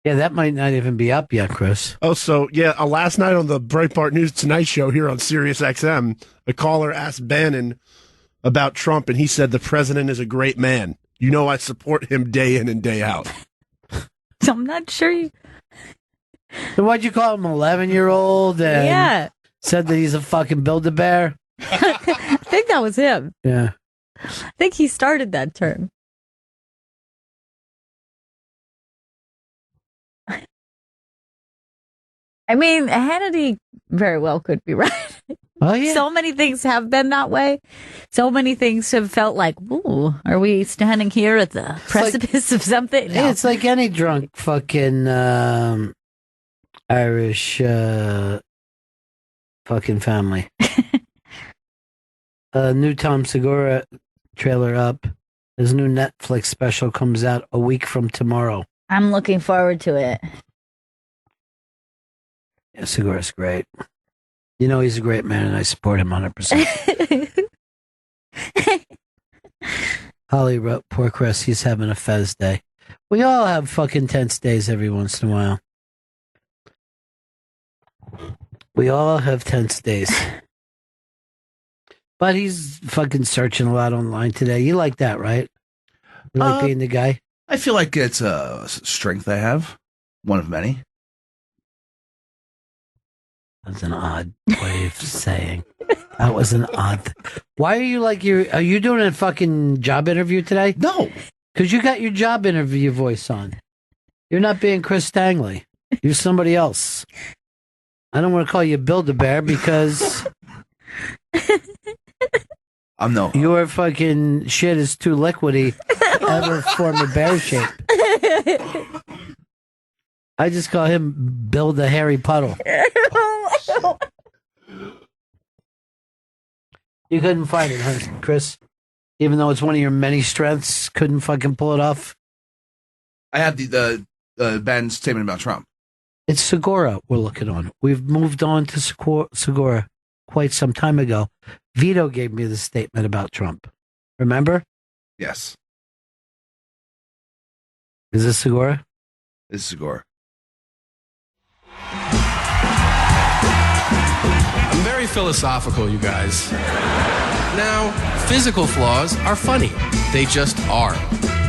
Yeah, that might not even be up yet, Chris. Oh, so yeah, last night on the Breitbart News Tonight Show here on Sirius XM, a caller asked Bannon about Trump, and he said the president is a great man. You know, I support him day in and day out. I'm not sure you... So why'd you call him 11-year-old? And Yeah. said that he's a fucking Build-A-Bear? I think that was him. Yeah. I think he started that term. I mean, Hannity very well could be right. Oh, yeah. So many things have been that way. So many things have felt like, ooh, are we standing here at the precipice of something? No. Yeah, it's like any drunk fucking Irish fucking family. New Tom Segura trailer up. His new Netflix special comes out a week from tomorrow. I'm looking forward to it. Yeah, Segura's great. You know he's a great man, and I support him 100%. Holly wrote, poor Chris, he's having a Fez day. We all have fucking tense days every once in a while. We all have tense days. But he's fucking searching a lot online today. You like that, right? You like being the guy? I feel like it's a strength I have. One of many. That's an odd way of saying. That was an odd. Why are you like are you doing a fucking job interview today? No, because you got your job interview voice on. You're not being Chris Stanley. You're somebody else. I don't want to call you Build-A-Bear because I'm no. Your fucking shit is too liquidy to ever form a bear shape. I just call him Build a Hairy Puddle. You couldn't find it, huh, Chris? Even though it's one of your many strengths, couldn't fucking pull it off? I had the Ben's statement about Trump. It's Segura we're looking on. We've moved on to Segura quite some time ago. Vito gave me the statement about Trump. Remember? Yes. Is this Segura? This is Segura. I'm very philosophical, you guys. Now, physical flaws are funny. They just are.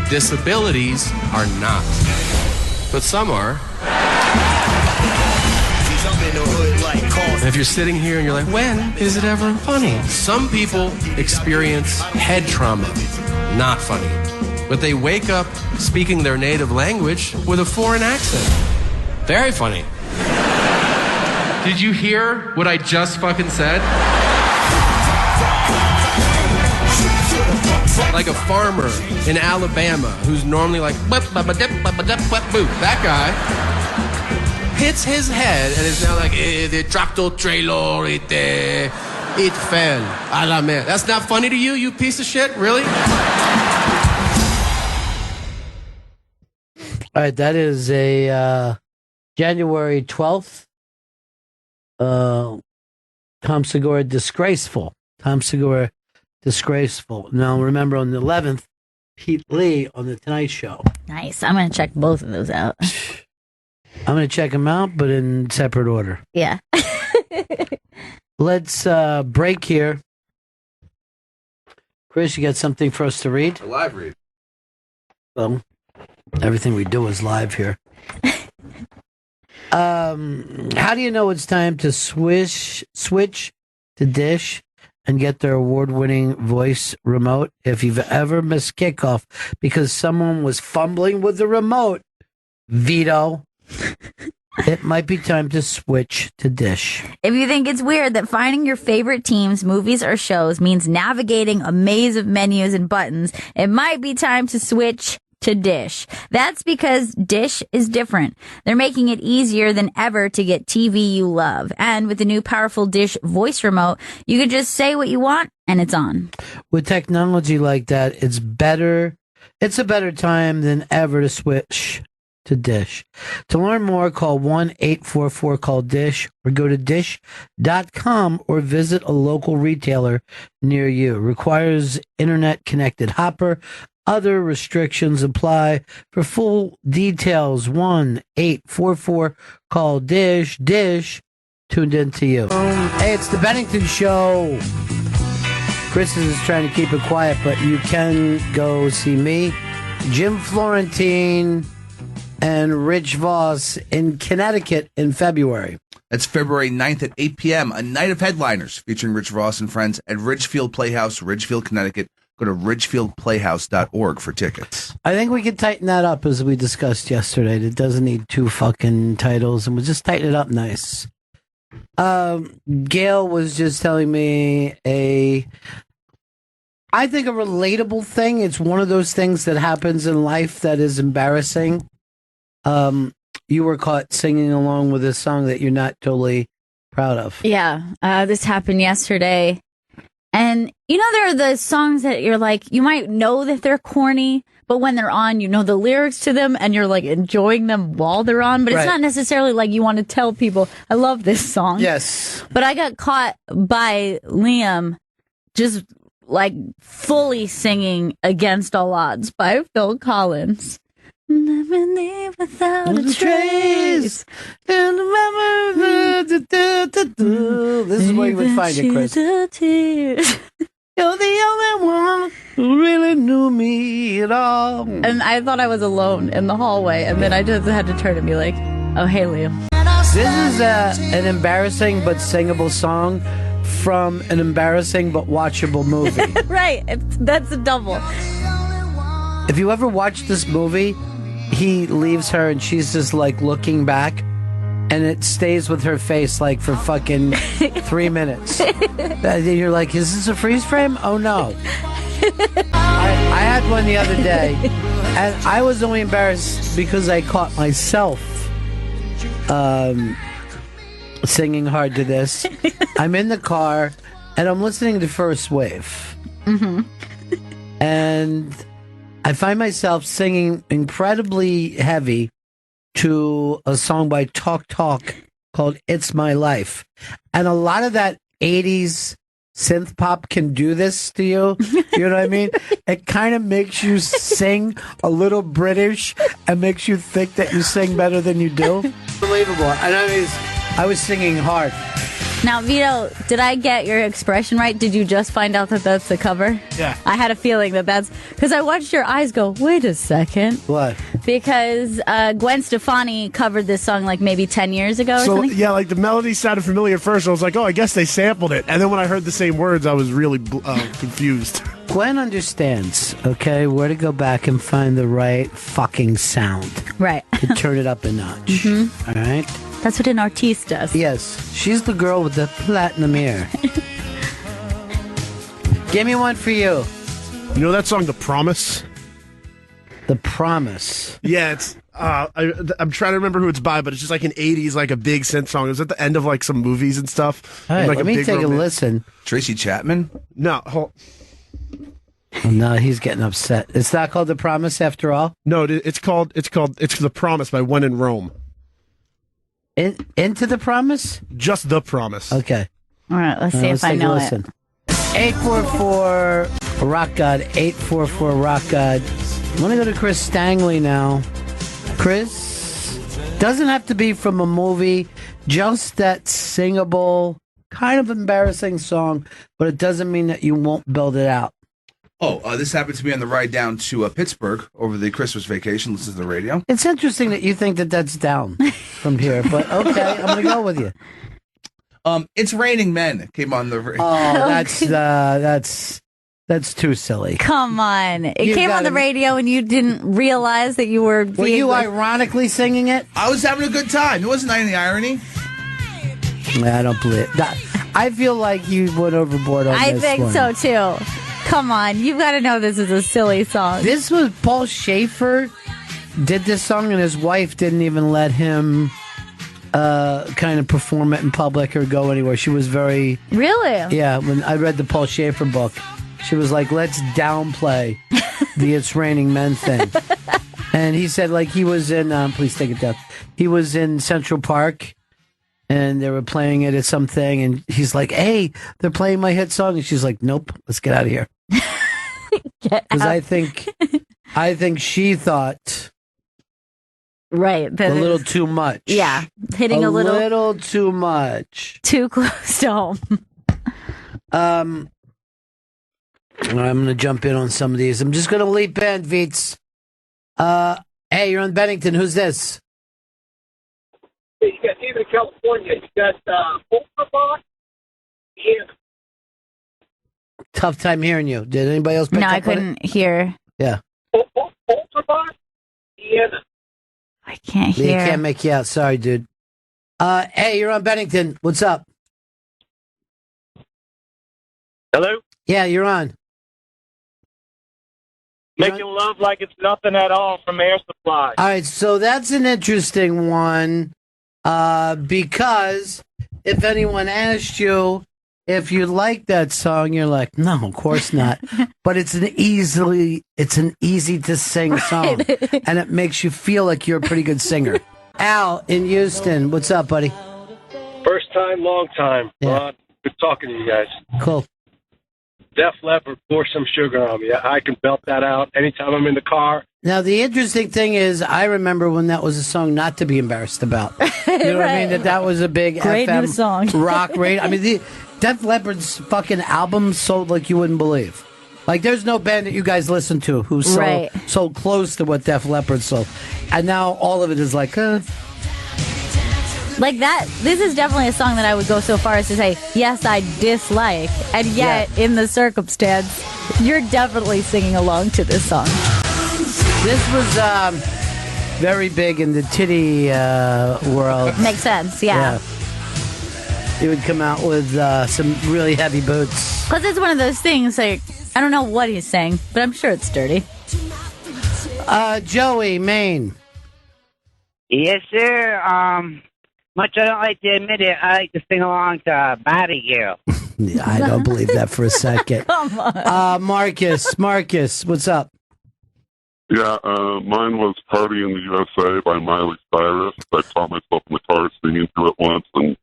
Disabilities are not. But some are. And if you're sitting here and you're like, when is it ever funny? Some people experience head trauma. Not funny. But they wake up speaking their native language with a foreign accent. Very funny. Did you hear what I just fucking said? Like a farmer in Alabama who's normally like, that guy hits his head and is now like, the tractor trailer, it fell. A la man. That's not funny to you, you piece of shit? Really? All right, that is a January 12th. Tom Segura, disgraceful. Tom Segura, disgraceful. Now, remember, on the 11th, Pete Lee on The Tonight Show. Nice. I'm going to check both of those out. I'm going to check them out, but in separate order. Yeah. Let's break here. Chris, you got something for us to read? A live read. Well, everything we do is live here. How do you know it's time to switch to Dish and get their award-winning voice remote. If you've ever missed kickoff because someone was fumbling with the remote, Vito, it might be time to switch to Dish. If you think it's weird that finding your favorite teams, movies, or shows means navigating a maze of menus and buttons, it might be time to switch to Dish. That's because Dish is different. They're making it easier than ever to get TV you love. And with the new powerful Dish voice remote, you can just say what you want and it's on. With technology like that, it's a better time than ever to switch to Dish. To learn more, call 1-844-CALL-DISH or go to dish.com or visit a local retailer near you. Requires internet-connected hopper. Other restrictions apply. For full details, 1-844-CALL-DISH. Dish, tuned in to you. Hey, it's the Bennington Show. Chris is trying to keep it quiet, but you can go see me, Jim Florentine, and Rich Voss in Connecticut in February. That's February 9th at 8 p.m., a night of headliners featuring Rich Voss and friends at Ridgefield Playhouse, Ridgefield, Connecticut. Go to ridgefieldplayhouse.org for tickets. I think we could tighten that up as we discussed yesterday. It doesn't need 2 fucking titles, and we'll just tighten it up nice. Gail was just telling me I think a relatable thing. It's one of those things that happens in life that is embarrassing. You were caught singing along with a song that you're not totally proud of. Yeah, this happened yesterday. And, you know, there are the songs that you're like, you might know that they're corny, but when they're on, you know the lyrics to them and you're like enjoying them while they're on. But it's not necessarily like you want to tell people, I love this song. Yes. But I got caught by Liam just like fully singing Against All Odds by Phil Collins. Never leave without a trace. This is where you would find it, Chris. You're the only one who really knew me at all. And I thought I was alone in the hallway, and then I just had to turn and be like, oh, hey, Liam. This is an embarrassing but singable song from an embarrassing but watchable movie. Right. That's a double. If you ever watch this movie, he leaves her and she's just like looking back and it stays with her face like for fucking 3 minutes. And you're like, is this a freeze frame? Oh no. I had one the other day and I was only embarrassed because I caught myself singing hard to this. I'm in the car and I'm listening to First Wave. Mm-hmm. And I find myself singing incredibly heavy to a song by Talk Talk called It's My Life. And a lot of that 80s synth pop can do this to you. You know what I mean? It kind of makes you sing a little British and makes you think that you sing better than you do. Unbelievable. And I was singing hard. Now, Vito, did I get your expression right? Did you just find out that that's the cover? Yeah. I had a feeling that that's... Because I watched your eyes go, wait a second. What? Because Gwen Stefani covered this song like maybe 10 years ago or something. Yeah, like the melody sounded familiar at first. I was like, oh, I guess they sampled it. And then when I heard the same words, I was really confused. Gwen understands, okay, where to go back and find the right fucking sound. Right. To turn it up a notch. Mm-hmm. All right? That's what an artiste does. Yes. She's the girl with the platinum ear. Give me one for you. You know that song, The Promise? The Promise. Yeah, it's... I'm trying to remember who it's by, but it's just like an 80s, like a big synth song. It was at the end of like some movies and stuff. All right, like let me take a listen. Tracy Chapman? No, Oh, no, he's getting upset. It's not called The Promise after all? No, it's The Promise by When in Rome. Into the Promise? Just The Promise. Okay. All right, let's see if I know it. 844 Rock God, 844 Rock God. I want to go to Chris Stangley now. Chris, doesn't have to be from a movie, just that singable, kind of embarrassing song, but it doesn't mean that you won't build it out. Oh, this happened to me on the ride down to Pittsburgh over the Christmas vacation. Listen to the radio. It's interesting that you think that that's down from here, but okay, I'm going to go with you. It's Raining Men came on the radio. Oh, that's too silly. Come on. It You came on the gotta- radio and you didn't realize that you were Were being you ironically singing it? I was having a good time. There wasn't any irony. I don't believe that. I feel like you went overboard on I this think one. so too. Come on, you've got to know this is a silly song. This was Paul Schaefer did this song, and his wife didn't even let him kind of perform it in public or go anywhere. She was very Really? yeah. When I read the Paul Schaefer book, she was like, "Let's downplay the It's Raining Men thing." And he said, like, he was in please take it down. He was in Central Park. And they were playing it at something, and he's like, "Hey, they're playing my hit song," and she's like, "Nope, let's get out of here." Because I think she thought right a little too much. Yeah, hitting a little too much, too close to home. I'm gonna jump in on some of these. I'm just gonna leap in, Veets. Hey, you're on Bennington. Who's this? You got David in California. You got Ultrabot. Yeah. Tough time hearing you. Did anybody else pick No, up I on it? couldn't hear. Yeah. Ultrabot. Yeah. I can't They hear. can't make you out. Sorry, dude. Hey, you're on Bennington. What's up? Hello. Yeah, you're on. Making love like it's nothing at all from Air Supply. All right, so that's an interesting one because if anyone asked you if you like that song, you're like, no, of course not. But it's an easy to sing song, and it makes you feel like you're a pretty good singer. Al in Houston, what's up, buddy? First time, long time. Yeah. Good talking to you guys. Cool. Def Leppard, Pour Some Sugar on Me. I can belt that out anytime I'm in the car. Now, the interesting thing is, I remember when that was a song not to be embarrassed about. You know what I mean? That was a big Great FM new song. rock radio. I mean, the Def Leppard's fucking album sold like you wouldn't believe. Like, there's no band that you guys listen to who sold close to what Def Leppard sold. And now all of it is like, Like that, this is definitely a song that I would go so far as to say, yes, I dislike. And yet, in the circumstance, you're definitely singing along to this song. This was very big in the titty world. Makes sense, yeah. He would come out with some really heavy boots. Because it's one of those things, like, I don't know what he's saying, but I'm sure it's dirty. Joey, Maine. Yes, sir. Much I don't like to admit it, I like to sing along to Body Girl. Yeah, I don't believe that for a second. Come on. Marcus, what's up? Yeah, mine was Party in the USA by Miley Cyrus. I caught myself in the car singing to it once, and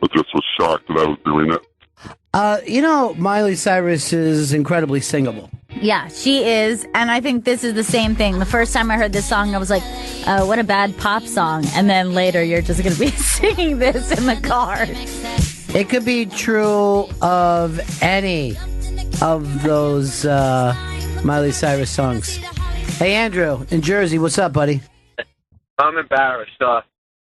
I just was shocked that I was doing it. Miley Cyrus is incredibly singable. Yeah, she is. And I think this is the same thing. The first time I heard this song, I was like, what a bad pop song. And then later, you're just going to be singing this in the car. It could be true of any of those Miley Cyrus songs. Hey, Andrew, in Jersey, what's up, buddy? I'm embarrassed.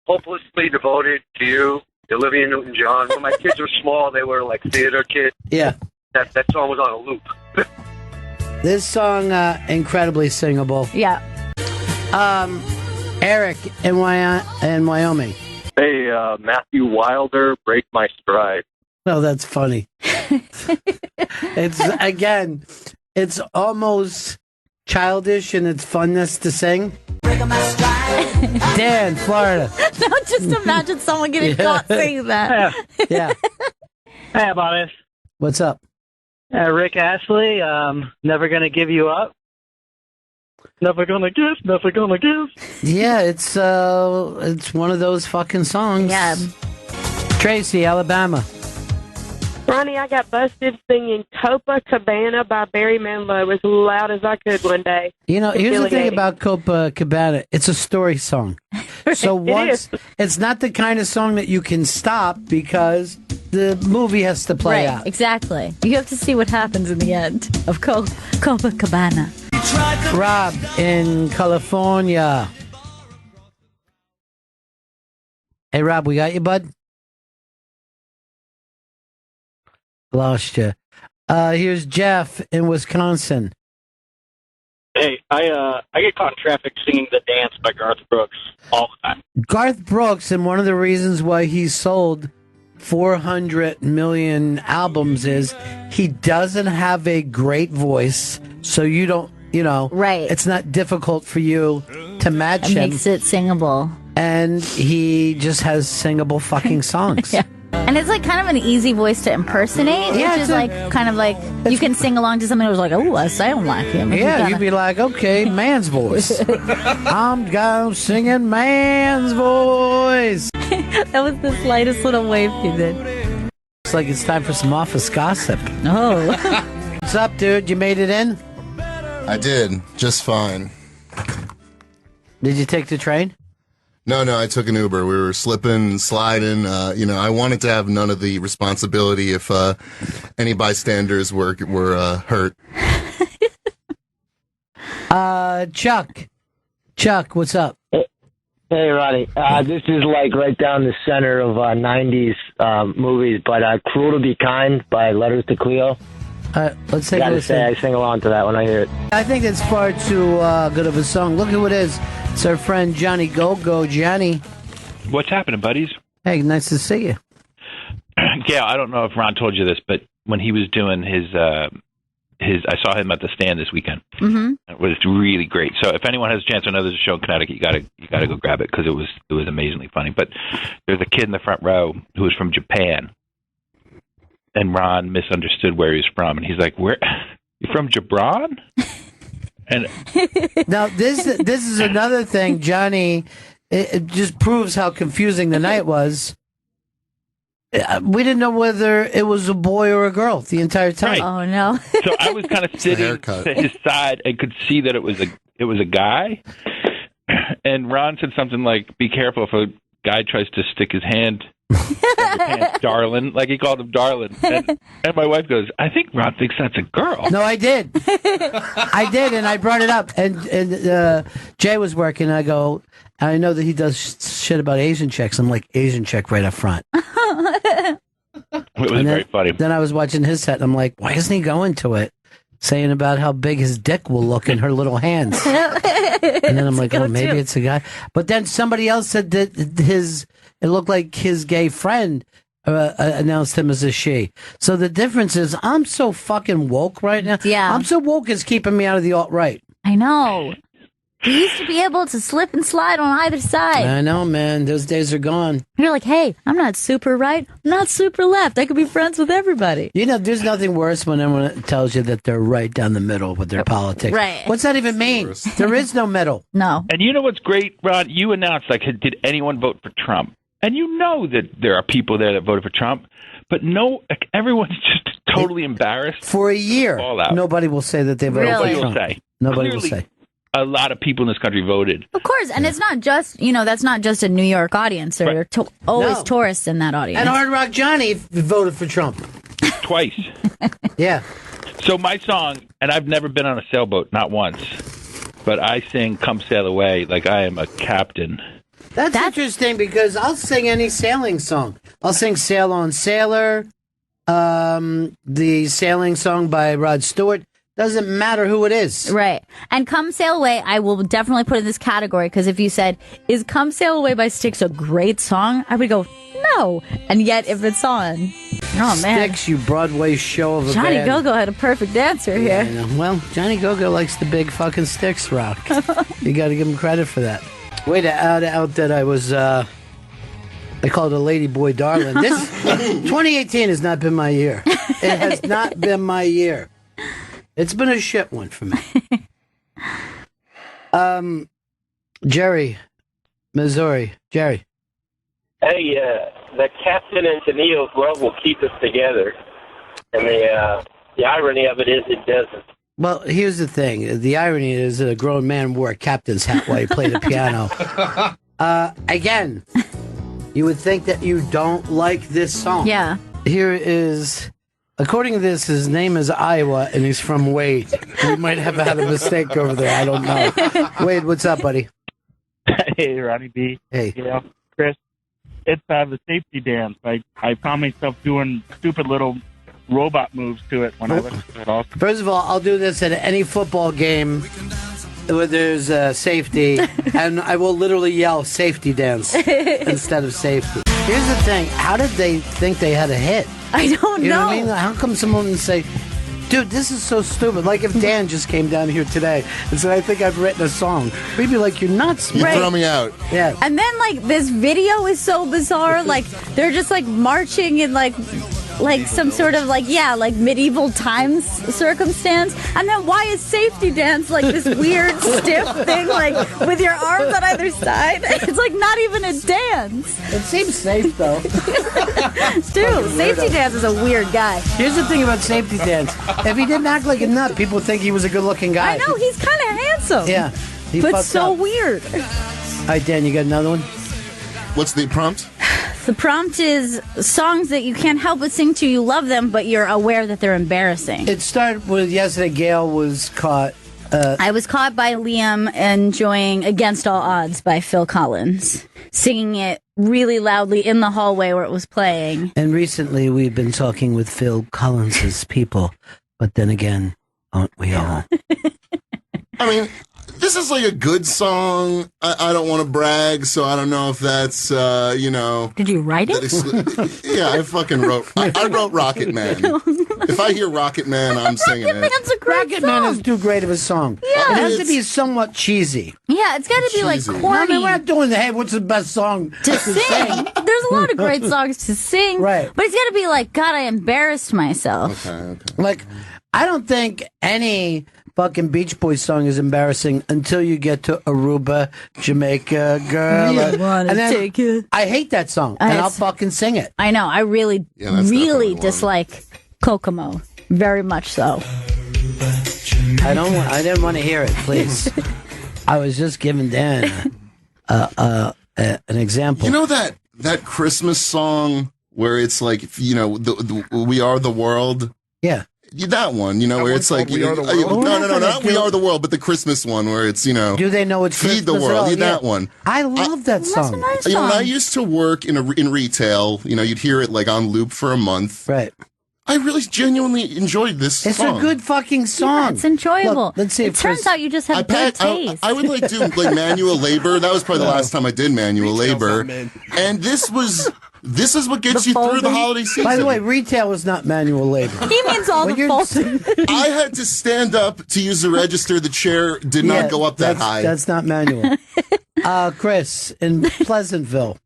Hopelessly devoted to you, Olivia Newton-John. When my kids were small, they were like theater kids. Yeah. That song was on a loop. This song, incredibly singable. Yeah. Eric in Wyoming. Hey, Matthew Wilder, Break My Stride. Oh, that's funny. It's almost childish in its funness to sing. Dan, Florida. No, just imagine someone getting caught singing that. Yeah. Hey, about this. What's up? Rick Astley, Never Gonna Give You Up. Never gonna give, never gonna give. Yeah, it's one of those fucking songs. Yeah. Tracy, Alabama. Ronnie, I got busted singing Copacabana by Barry Manilow as loud as I could one day. Here's the thing about Copacabana. It's a story song. So once it's not the kind of song that you can stop because the movie has to play out. Exactly. You have to see what happens in the end of Copacabana. Rob in California. Hey, Rob, we got you, bud? Lost you. Here's Jeff in Wisconsin. Hey, I get caught in traffic singing "The Dance" by Garth Brooks all the time. Garth Brooks, and one of the reasons why he sold 400 million albums is he doesn't have a great voice, so you don't, right. It's not difficult for you to match him. It makes it singable. And he just has singable fucking songs. Yeah. And it's like kind of an easy voice to impersonate, Yeah, which is like kind of like you can sing along to something who's like, oh, I sound like him. Yeah, you'd be like, okay, man's voice. I'm singing man's voice. That was the slightest little wave he did. It's like it's time for some office gossip. Oh. What's up, dude? You made it in? I did, just fine. Did you take the train? No, I took an Uber. We were slipping, sliding. I wanted to have none of the responsibility if any bystanders were hurt. Chuck, what's up? Hey, Ronnie. This is like right down the center of 90s movies, but Cruel to Be Kind by Letters to Cleo. Let's take a Gotta listen. say, I sing along to that when I hear it. I think it's far too good of a song. Look at what it is. It's our friend Johnny Go-Go. Johnny. What's happening, buddies? Hey, nice to see you. Gail, I don't know if Ron told you this, but when he was doing his I saw him at the stand this weekend. Mm-hmm. It was really great. So if anyone has a chance, I know there's a show in Connecticut. You gotta go grab it because it was amazingly funny. But there's a kid in the front row who was from Japan, and Ron misunderstood where he was from, and he's like, "Where? You from Gibran?" And now this is another thing, Johnny. It just proves how confusing the night was. We didn't know whether it was a boy or a girl the entire time. Right. Oh no! So I was kind of sitting to his side and could see that it was a guy. And Ron said something like, "Be careful if a guy tries to stick his hand." Darlin', like he called him Darlin'. And my wife goes, I think Ron thinks that's a girl. No, I did. And I brought it up. And Jay was working. I go, I know that he does shit about Asian chicks. I'm like, Asian chick right up front. It was very funny. Then I was watching his set, and I'm like, why isn't he going to it? Saying about how big his dick will look in her little hands. And then I'm like, oh, maybe it's a guy. But then somebody else said that it looked like his gay friend announced him as a she. So the difference is I'm so fucking woke right now. Yeah. I'm so woke it's keeping me out of the alt-right. I know. We used to be able to slip and slide on either side. I know, man. Those days are gone. You're like, hey, I'm not super right. I'm not super left. I could be friends with everybody. You know, there's nothing worse when everyone tells you that they're right down the middle with their politics. Right. What's that even mean? There is no middle. No. And you know what's great, Ron? You announced, like, did anyone vote for Trump? And you know that there are people there that voted for Trump, but no, like, everyone's just totally embarrassed. For a year, nobody will say that they voted for Trump. Nobody will say. A lot of people in this country voted. Of course, and it's not just, that's not just a New York audience. There are always tourists in that audience. And Hard Rock Johnny voted for Trump. Twice. Yeah. So my song, and I've never been on a sailboat, not once, but I sing Come Sail Away like I am a captain. That's interesting because I'll sing any sailing song. I'll sing Sail on Sailor, the sailing song by Rod Stewart. Doesn't matter who it is. Right. And Come Sail Away, I will definitely put in this category because if you said, is Come Sail Away by Styx a great song? I would go, no. And yet if it's on, oh man. Styx, you Broadway show of a Johnny band. Go-Go had a perfect answer here. I know. Well, Johnny Go-Go likes the big fucking Styx rock. You got to give him credit for that. Way to out that I was, I called a lady boy darling. This 2018 has not been my year. It has not been my year. It's been a shit one for me. Jerry, Missouri. Jerry. Hey, the captain and Tennille's love will keep us together. And the irony of it is it doesn't. Well, here's the thing. The irony is that a grown man wore a captain's hat while he played the piano. Again, you would think that you don't like this song. Yeah. Here is... According to this, his name is Iowa, and he's from Wade. We might have had a mistake over there. I don't know. Wade, what's up, buddy? Hey, Ronnie B. Hey. Yeah, Chris. It's the safety dance. I found myself doing stupid little robot moves to it when I listen to it also. First of all, I'll do this at any football game where there's safety, and I will literally yell safety dance instead of safety. Here's the thing. How did they think they had a hit? I don't You know know. what I mean? How come someone would say, dude, this is so stupid? Like if Dan just came down here today and said, I think I've written a song. We'd be like, you're nuts. You Right. throw me out. Yeah. And then, like, this video is so bizarre. Like, they're just, like, marching in, like some sort of, like, like medieval times circumstance. And then why is safety dance, like, this weird, stiff thing, like, with your arms on either side? It's, like, not even a dance. It seems safe, though. Dude, safety dance is a weird guy. Here's the thing about safety dance. If he didn't act like a nut, people would think he was a good-looking guy. I know, he's kind of handsome. Yeah. He But fucked so up. weird. All right, Dan, you got another one? What's the prompt? The prompt is songs that you can't help but sing to. You love them, but you're aware that they're embarrassing. It started with yesterday. Gail was caught. I was caught by Liam enjoying Against All Odds by Phil Collins, singing it really loudly in the hallway where it was playing. And recently we've been talking with Phil Collins's people, but then again, aren't we all? I mean, this is like a good song. I don't want to brag, so I don't know if that's, Did you write it? Yeah, I fucking wrote. I wrote Rocket Man. If I hear Rocket Man, I'm singing it. That's a great Rocket Man is too great of a song. Yeah. It has to be somewhat cheesy. Yeah, it's got to be like Cheesy. corny. I mean, we're not doing the, hey, what's the best song to sing. There's a lot of great songs to sing. Right. But it's got to be like, God, I embarrassed myself. Okay. Like, I don't think any fucking Beach Boys song is embarrassing until you get to Aruba, Jamaica, girl. You wanna And then take it. I hate that song, and I'll fucking sing it. I know. I really, Yeah, that's really definitely one. dislike Kokomo. Very much so. I didn't want to hear it, please. I was just giving Dan an example. You know that Christmas song where it's like, the We Are the World? Yeah. That one, where it's like, We Are the World? no, not We Are the World, but the Christmas one where it's, Do they know it's Feed the Christmas at World, all? yeah, that one. I love that song. That's a nice When song. I used to work in retail, you'd hear it like on loop for a month. Right. I really genuinely enjoyed this It's song. a good fucking song. Yeah, it's enjoyable. Look, let's see it if turns Chris- out you just have good taste. I would like do like manual labor. That was probably the last time I did manual labor. And this is what gets you through the holiday season. By the way, retail is not manual labor. He means all When the you're- folding. I had to stand up to use the register. The chair did Yeah, not go up that high. That's not manual. Chris in Pleasantville.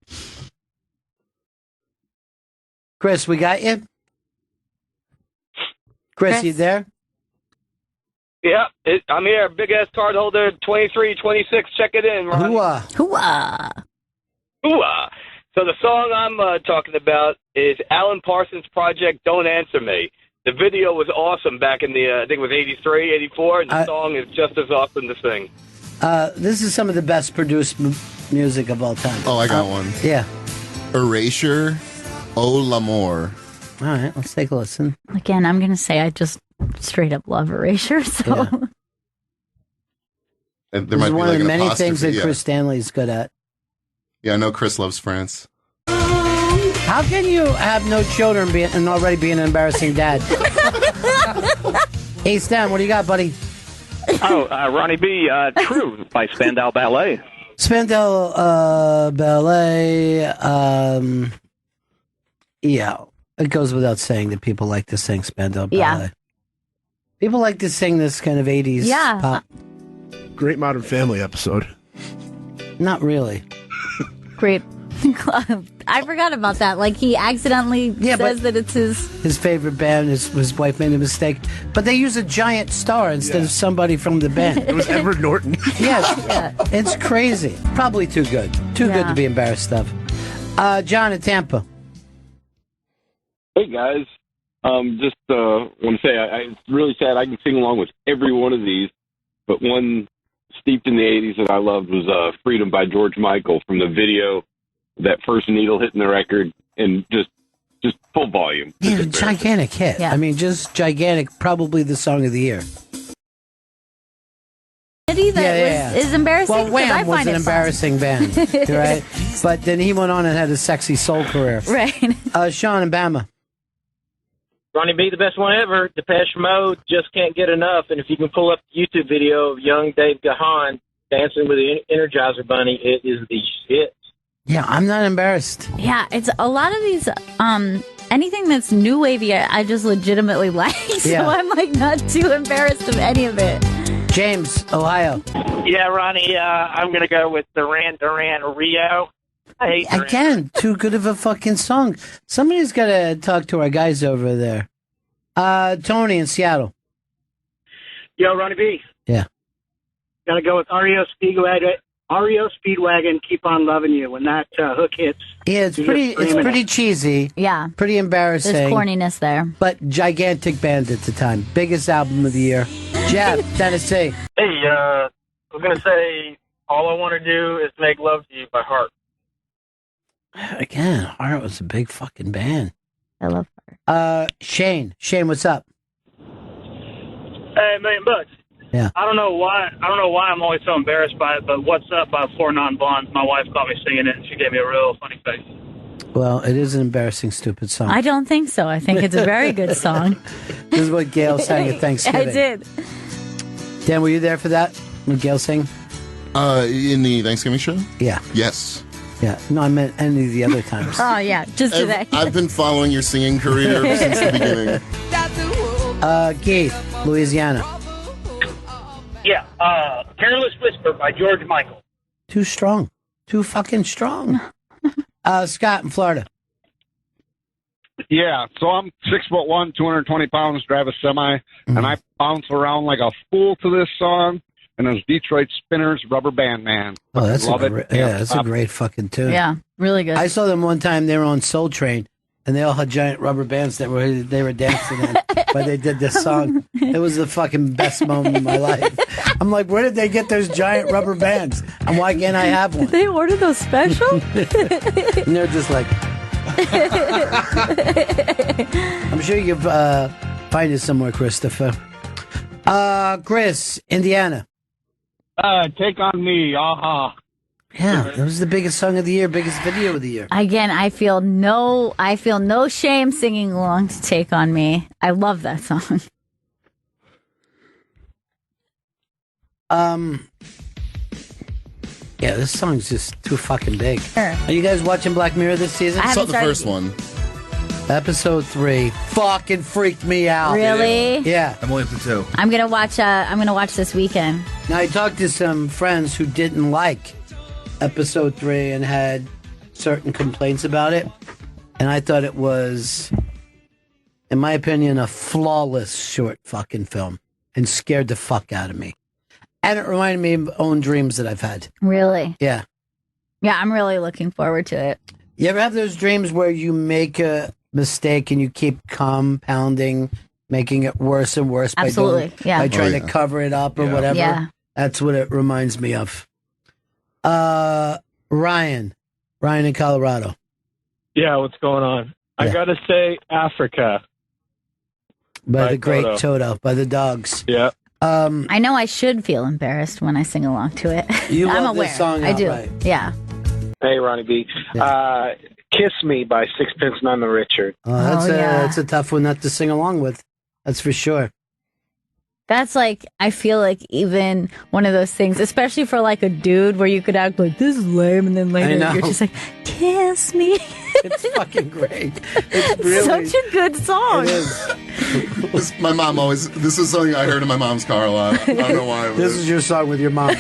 Chris, we got you? Chris, you there? Yeah, I'm here. Big ass card holder, 23, 26. Check it in, Ron. Hooah. Hooah. So the song I'm talking about is Alan Parsons' project, Don't Answer Me. The video was awesome back in the, I think it was 83, 84, and the song is just as awesome to sing. This is some of the best produced music of all time. Oh, I got one. Yeah. Erasure, Oh L'Amour. All right, let's take a listen. Again, I'm going to say I just straight up love Erasure. So And This there might is be one like of the an many apostrophe, things that yeah. Chris Stanley's good at. Yeah, I know Chris loves France. How can you have no children and already be an embarrassing dad? Hey, Stan, what do you got, buddy? Ronnie B, True by Spandau Ballet. Spandau Ballet. Yeah, it goes without saying that people like to sing Spandau Ballet. Yeah. People like to sing this kind of 80s Yeah. pop. Great Modern Family episode. Not really. great. I forgot about that. Like he accidentally says that it's his favorite band. His wife made a mistake, but they use a giant star instead of somebody from the band. It was Edward Norton. Yeah, it's crazy. Probably too good. Too good to be embarrassed of. John in Tampa. Hey guys, just want to say it's really sad. I can sing along with every one of these, but one steeped in the '80s that I loved was "Freedom" by George Michael from the video. That first needle hitting the record and just full volume. Yeah, gigantic hit. I mean, just gigantic. Probably the song of the year. Is embarrassing. Well, 'Cause Wham I was find an it fun. embarrassing band, right? But then he went on and had a sexy soul career. Right. Sean and Bama. Ronnie B, the best one ever. Depeche Mode, Just Can't Get Enough. And if you can pull up the YouTube video of young Dave Gahan dancing with the Energizer Bunny, it is the shit. Yeah, I'm not embarrassed. Yeah, it's a lot of these, anything that's new wavy, I just legitimately like. So Yeah. I'm like not too embarrassed of any of it. James, Ohio. Yeah, Ronnie, I'm going to go with Duran Duran Rio. I hate Duran. Again, too good of a fucking song. Somebody's got to talk to our guys over there. Tony in Seattle. Yo, Ronnie B. Yeah. Gotta go with REO Speedwagon, Keep On Loving You. When that hook hits. Yeah, it's you're pretty. just It's screaming pretty it. cheesy. Yeah. Pretty embarrassing. There's corniness there. But gigantic band at the time. Biggest album of the year. Jeff, Tennessee. Hey, I was going to say, All I Want to Do Is Make Love to You by Heart. Again, Heart was a big fucking band. I love Heart. Shane, what's up? Hey, $1,000,000. Yeah. I don't know why I'm always so embarrassed by it, but What's Up by 4 Non-Blondes. My wife caught me singing it, and she gave me a real funny face. Well, it is an embarrassing, stupid song. I don't think so. I think it's a very good song. This is what Gail sang at Thanksgiving. I did. Dan, were you there for that? When Gail sang? In the Thanksgiving show? Yeah. Yes. Yeah. No, I meant any of the other times. Oh, yeah. Just today. I've been following your singing career since the beginning. Keith, Louisiana. Yeah, Careless Whisper by George Michael. Too strong. Too fucking strong. Scott in Florida. Yeah, so I'm 6'1", 220 pounds, drive a semi, and I bounce around like a fool to this song. And it's Detroit Spinners, Rubber Band Man. Oh, that's Love a it. great, yeah, that's a great fucking tune. Yeah, really good. I saw them one time. They were on Soul Train, and they all had giant rubber bands that they were dancing in. But they did this song. It was the fucking best moment of my life. I'm like, where did they get those giant rubber bands? And why can't I have one? Did they order those special? And they're just like, I'm sure you can find it somewhere, Christopher. Chris, Indiana. Take On Me, aha. Yeah, that was the biggest song of the year, biggest video of the year. Again, I feel no shame singing along to Take On Me. I love that song. Yeah, this song's just too fucking big. Sure. Are you guys watching Black Mirror this season? I saw the first one. Episode 3 fucking freaked me out. Really? Yeah. I'm only up to 2. I'm gonna watch this weekend. Now, I talked to some friends who didn't like episode 3 and had certain complaints about it. And I thought it was, in my opinion, a flawless short fucking film. And scared the fuck out of me. And it reminded me of own dreams that I've had. Really? Yeah. Yeah, I'm really looking forward to it. You ever have those dreams where you make a mistake and you keep compounding, making it worse and worse Absolutely, by trying to cover it up or whatever? Yeah. That's what it reminds me of. Ryan in Colorado. Yeah, what's going on? I gotta say, Africa. By the great Toto, by the Dogs. Yeah. I know I should feel embarrassed when I sing along to it. You I'm love aware. this song I do. outright. Yeah. Hey, Ronnie B. Kiss Me by Sixpence None the Richer. That's a tough one not to sing along with. That's for sure. That's like, I feel like even one of those things, especially for like a dude where you could act like, this is lame, and then later you're just like, kiss me. It's fucking great. It's really such a good song. It is. My mom always, this is something I heard in my mom's car a lot. I don't know why. This is your song with your mom.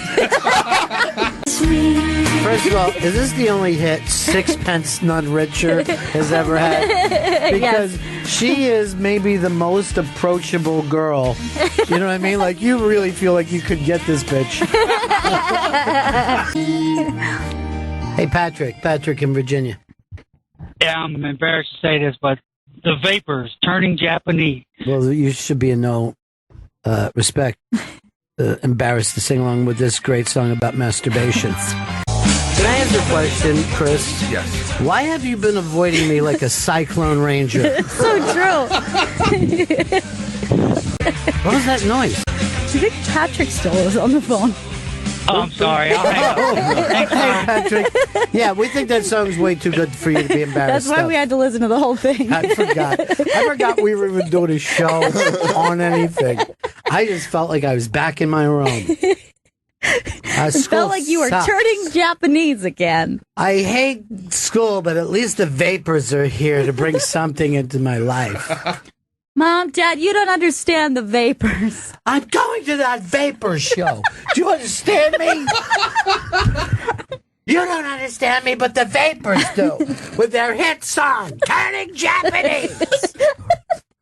First of all, is this the only hit Sixpence None Richer has ever had? Because she is maybe the most approachable girl. You know what I mean? Like, you really feel like you could get this bitch. Hey, Patrick in Virginia. Yeah, I'm embarrassed to say this, but the Vapors, Turning Japanese. Well, you should be in no respect embarrassed to sing along with this great song about masturbation. Can I ask a question, Chris? Yes. Why have you been avoiding me like a cyclone ranger? It's so true. What was that noise? Do you think Patrick still is on the phone? Oh, I'm sorry. I'll hang up. Hey, Patrick. Yeah, we think that song's way too good for you to be embarrassed. That's why of. we had to listen to the whole thing. I forgot we were even doing a show on anything. I just felt like I was back in my room. It felt like you were turning Japanese again. I hate school, but at least the vapors are here to bring something into my life. Mom, Dad, you don't understand the vapors. I'm going to that vapor show. Do you understand me? You don't understand me, but the vapors do. With their hit song, Turning Japanese.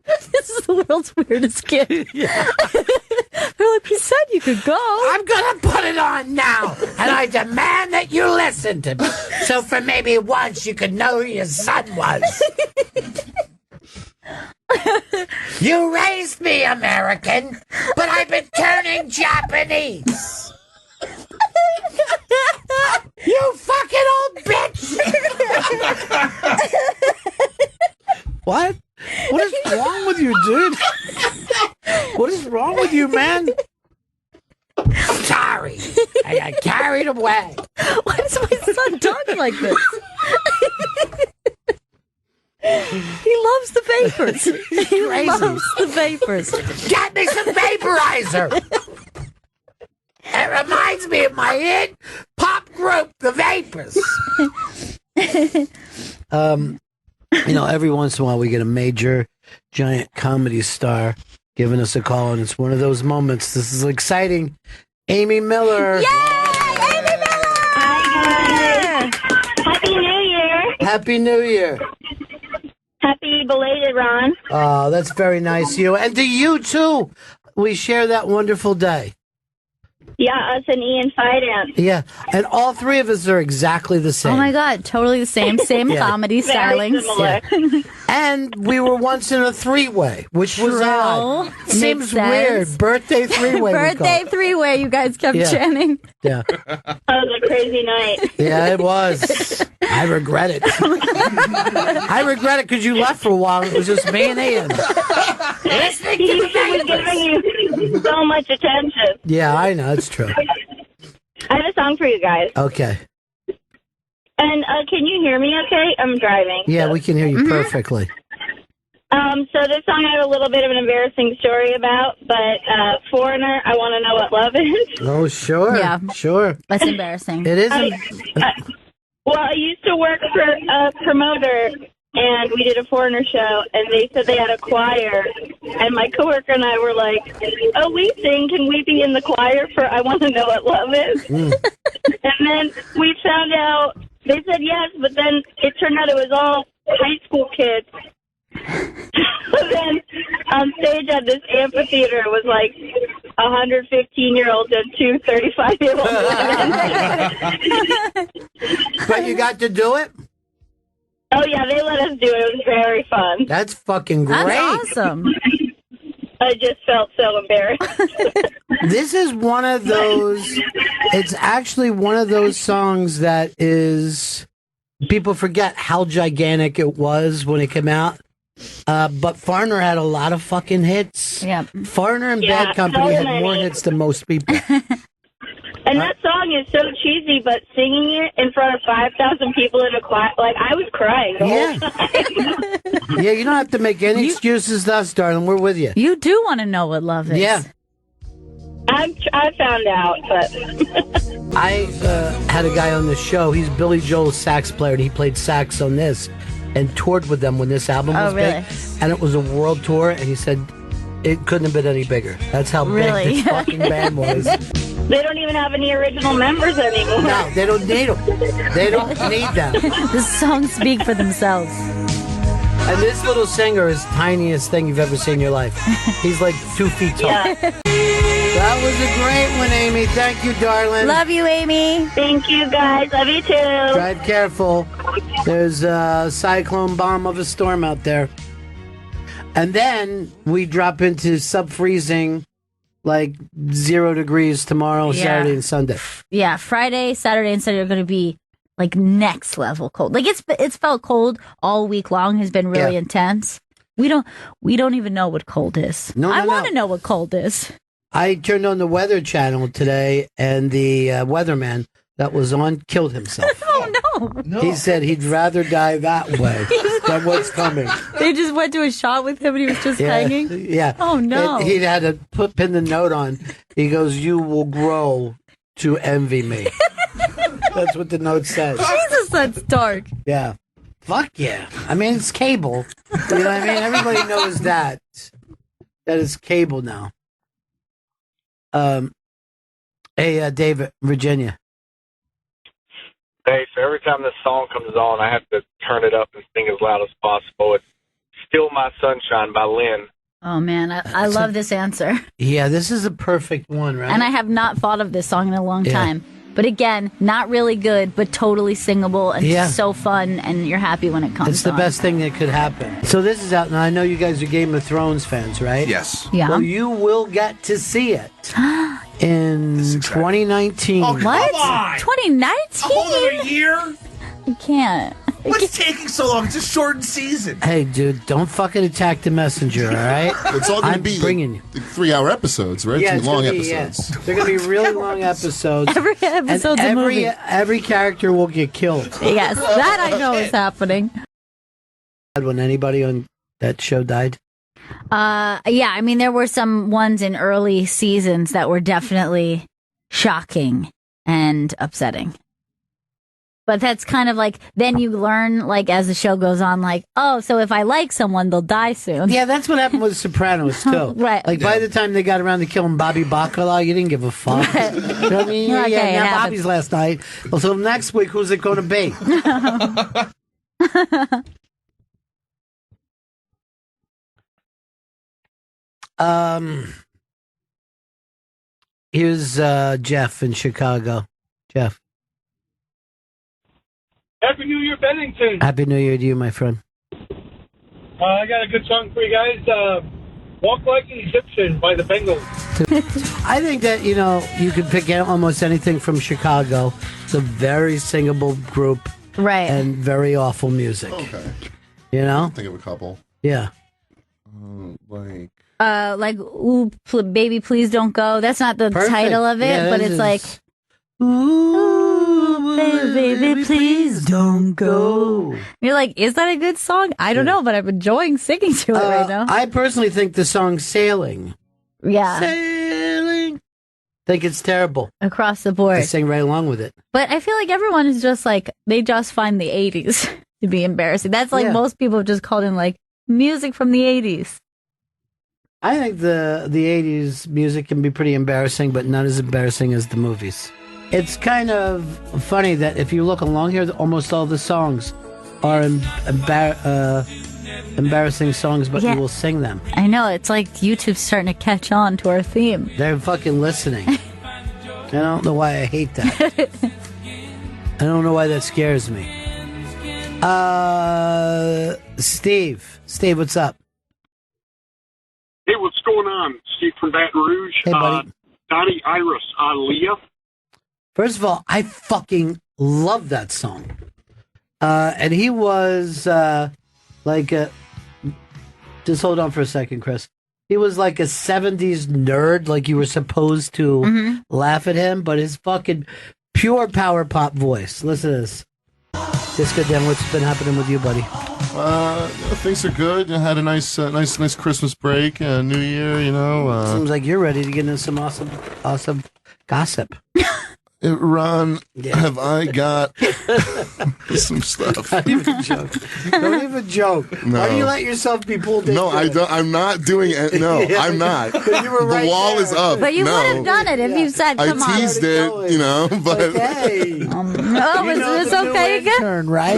This is the world's weirdest kid. Yeah. They're like, we said you could go. I'm going to put it on now, and I demand that you listen to me. So for maybe once you could know who your son was. You raised me American, but I've been turning Japanese. You fucking old bitch! What? What is wrong with you, dude? What is wrong with you, man? I'm sorry. I got carried away. Why does my son talk like this? He loves the vapors. He loves the vapors. Get me some vaporizer. It reminds me of my hit pop group, The Vapors. Every once in a while we get a major, giant comedy star giving us a call, and it's one of those moments. This is exciting. Amy Miller. Yay! Amy Miller! Hi, guys. Happy New Year. Happy New Year. Happy belated, Ron. Oh, that's very nice of you. And to you, too. We share that wonderful day. Yeah, us and Ian Fidance. Yeah, and all three of us are exactly the same. Oh my God, totally the same Yeah. comedy stylings. similar. Yeah. And we were once in a three-way, which was odd. Makes Seems sense. weird. Birthday three-way. Birthday three-way, you guys kept Yeah. chanting. Yeah. That was a crazy night. Yeah, it was. I regret it. I regret it because you left for a while. It was just me and Ian. Listening to He the was Vapors. giving you so much attention. Yeah, I know. It's true. I have a song for you guys. Okay. And can you hear me okay? I'm driving. Yeah, we can hear you perfectly. So this song I have a little bit of an embarrassing story about, but Foreigner, I Want to Know What Love Is. Oh, sure. Yeah. Sure. That's embarrassing. It is. Well, I used to work for a promoter, and we did a Foreigner show, and they said they had a choir, and my coworker and I were like, oh, we sing, can we be in the choir for I Want to Know What Love Is? And then we found out, they said yes, but then it turned out it was all high school kids. So then on stage at this amphitheater, it was like 115-year-olds and two 35-year-old women. But you got to do it? Oh, yeah, they let us do it. It was very fun. That's fucking great. That's awesome. I just felt so embarrassed. This is one of those, it's actually one of those songs that is, people forget how gigantic it was when it came out. But Foreigner had a lot of fucking hits. Yeah. Foreigner and Yeah, Bad Company so had more many. hits than most people. And that song is so cheesy, but singing it in front of 5,000 people in a choir, like, I was crying the whole time. Yeah, you don't have to make any excuses to us, darling. We're with you. You do want to know what love is. Yeah. I found out, but I had a guy on the show. He's Billy Joel's sax player, and he played sax on this and toured with them when this album was big. And it was a world tour, and he said it couldn't have been any bigger. That's how big Really? this fucking band was. they don't even have any original members anymore. No, they don't need them. They don't need them. The songs speak for themselves. And this little singer is the tiniest thing you've ever seen in your life. He's like 2 feet tall. Yeah. That was a great one, Amy. Thank you, darling. Love you, Amy. Thank you, guys. Love you, too. Drive careful. There's a cyclone bomb of a storm out there. And then we drop into sub-freezing, like 0 degrees tomorrow, Yeah. Saturday, and Sunday. Yeah, Friday, Saturday, and Sunday are going to be like next level cold. Like it's felt cold all week long. Has been really intense. We don't even know what cold is. No, I no, want no. to know what cold is. I turned on the Weather Channel today, and the weatherman that was on killed himself. Oh, no. He said he'd rather die that way than what's coming. They just went to a shot with him and he was just hanging? Yeah. Oh, no. He'd had to pin the note on. He goes, "You will grow to envy me." That's what the note says. Jesus, that's dark. Yeah. Fuck yeah. I mean, it's cable. You know what I mean? Everybody knows that. That is cable now. Hey, David, Virginia. Hey, so every time this song comes on, I have to turn it up and sing as loud as possible. It's Still My Sunshine by Lynn. Oh, man, I love this answer. Yeah, this is a perfect one, right? And I have not thought of this song in a long time. But again, not really good, but totally singable and so fun, and you're happy when it comes It's the on. best thing that could happen. So this is out, and I know you guys are Game of Thrones fans, right? Yes. Yeah. Well, you will get to see it in 2019. Oh, come on! 2019? A whole other year? You can't. What's taking so long? It's a shortened season. Hey, dude, don't fucking attack the messenger, all right? It's all going to I'm be bringing you. 3-hour episodes, right? Yeah, Two it's long gonna be, episodes. They're going to be really long episodes. Every episode's a movie. Every character will get killed. Yes, that I know is happening. When anybody on that show died? Yeah, I mean, there were some ones in early seasons that were definitely shocking and upsetting. But that's kind of like, then you learn, like, as the show goes on, like, oh, so if I like someone, they'll die soon. Yeah, that's what happened with Sopranos, too. Right. Like, by the time they got around to killing Bobby Bacala, you didn't give a fuck. You know what I mean? Okay, yeah, it now happens. Bobby's last night. Well, so next week, who's it going to be? Here's Jeff in Chicago. Jeff. Happy New Year, Bennington. Happy New Year to you, my friend. I got a good song for you guys. Walk Like an Egyptian by the Bengals. I think that, you know, you could pick out almost anything from Chicago. It's a very singable group. Right. And very awful music. Okay. You know? Think of a couple. Yeah. Like, ooh, baby, please don't go. That's not the Perfect. title of it, Yeah, but this it's like, is- ooh, baby, please don't go. You're like, is that a good song? I don't know, but I'm enjoying singing to it right now. I personally think the song Sailing. Yeah. Sailing. Think it's terrible. Across the board. I sing right along with it. But I feel like everyone is just like, they just find the 80s to be embarrassing. That's like most people have just called in like music from the 80s. I think the 80s music can be pretty embarrassing, but not as embarrassing as the movies. It's kind of funny that if you look along here, almost all the songs are embarrassing songs, but you will sing them. I know, it's like YouTube's starting to catch on to our theme. They're fucking listening. I don't know why I hate that. I don't know why that scares me. Steve. Steve, what's up? Hey, what's going on? Steve from Baton Rouge. Hey, buddy. Donnie Iris, Aaliyah. First of all, I fucking love that song. And he was just hold on for a second, Chris. He was like a 70s nerd, like you were supposed to laugh at him, but his fucking pure power pop voice. Listen to this. Disco Dan, what's been happening with you, buddy? Things are good. I had a nice Christmas break, New Year. You know. Seems like you're ready to get into some awesome gossip. Ron, have I got some stuff? Don't even joke. Don't even joke. No. Why do you let yourself be pulled into No, I don't. I'm not doing it. No, I'm not. You were right the wall there. is up. But you no. would have done it if you said, come on. I teased it, you know, but Okay. Oh, is this okay again? Turn, right?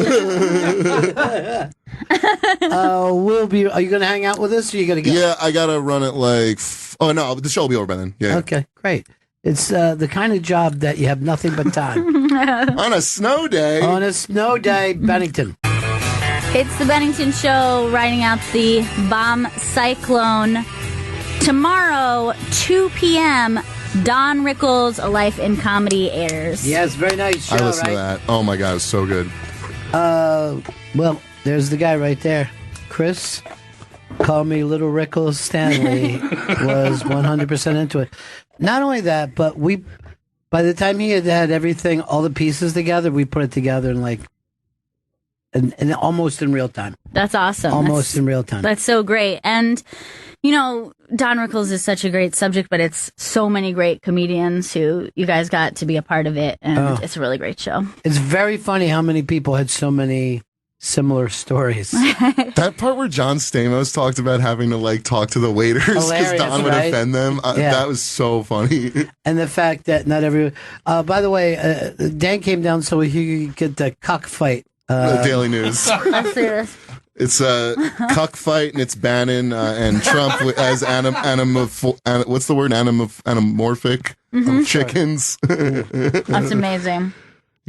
We'll be. Are you going to hang out with us, or are you going to go? Yeah, I gotta run it like. Oh no, the show will be over by then. Yeah. Okay, great. It's the kind of job that you have nothing but time. On a snow day. On a snow day, Bennington. It's the Bennington Show, riding out the bomb cyclone. Tomorrow, 2 p.m., Don Rickles, A Life in Comedy airs. Yes, very nice show, I listened right? to that. Oh my god, it was so good. Well, there's the guy right there, Chris. Call Me Little Rickles Stanley was 100% into it. Not only that, but by the time he had everything, all the pieces together, we put it together in almost in real time. That's awesome. Almost in real time. That's so great. And, you know, Don Rickles is such a great subject, but it's so many great comedians who you guys got to be a part of it. And it's a really great show. It's very funny how many people had so many similar stories. That part where John Stamos talked about having to like talk to the waiters because Don would offend them, that was so funny. And the fact that not every by the way, Dan came down so he could get the cockfight. Daily News. Let's see this. It's a cockfight, and it's Bannon and Trump as what's the word? Anamorphic chickens. That's amazing.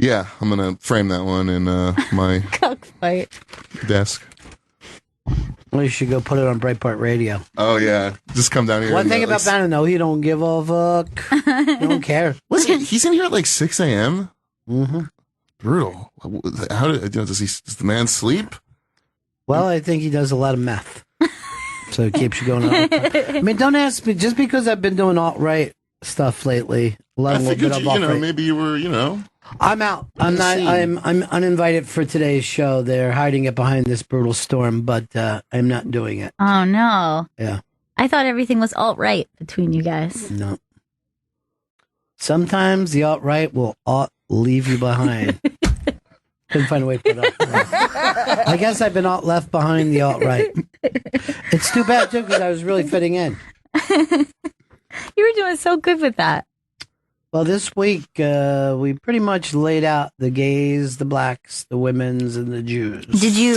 Yeah, I'm gonna frame that one in my cockfight desk. Well, you should go put it on Breitbart Radio. Oh yeah, just come down here. One thing about Bannon, though, he don't give a fuck. He don't care. He's in here at like 6 a.m. Mm-hmm. Brutal. How does the man sleep? Well, I think he does a lot of meth, so it keeps you going on. I mean, don't ask me. Just because I've been doing alt-right stuff lately, I figured maybe you were, I'm out. I'm not. I'm uninvited for today's show. They're hiding it behind this brutal storm, but I'm not doing it. Oh no. Yeah. I thought everything was alt-right between you guys. No. Sometimes the alt-right will leave you behind. Couldn't find a way to put it up. I guess I've been alt-left behind the alt-right. It's too bad, too, because I was really fitting in. You were doing so good with that. Well, this week, we pretty much laid out the gays, the blacks, the women's, and the Jews.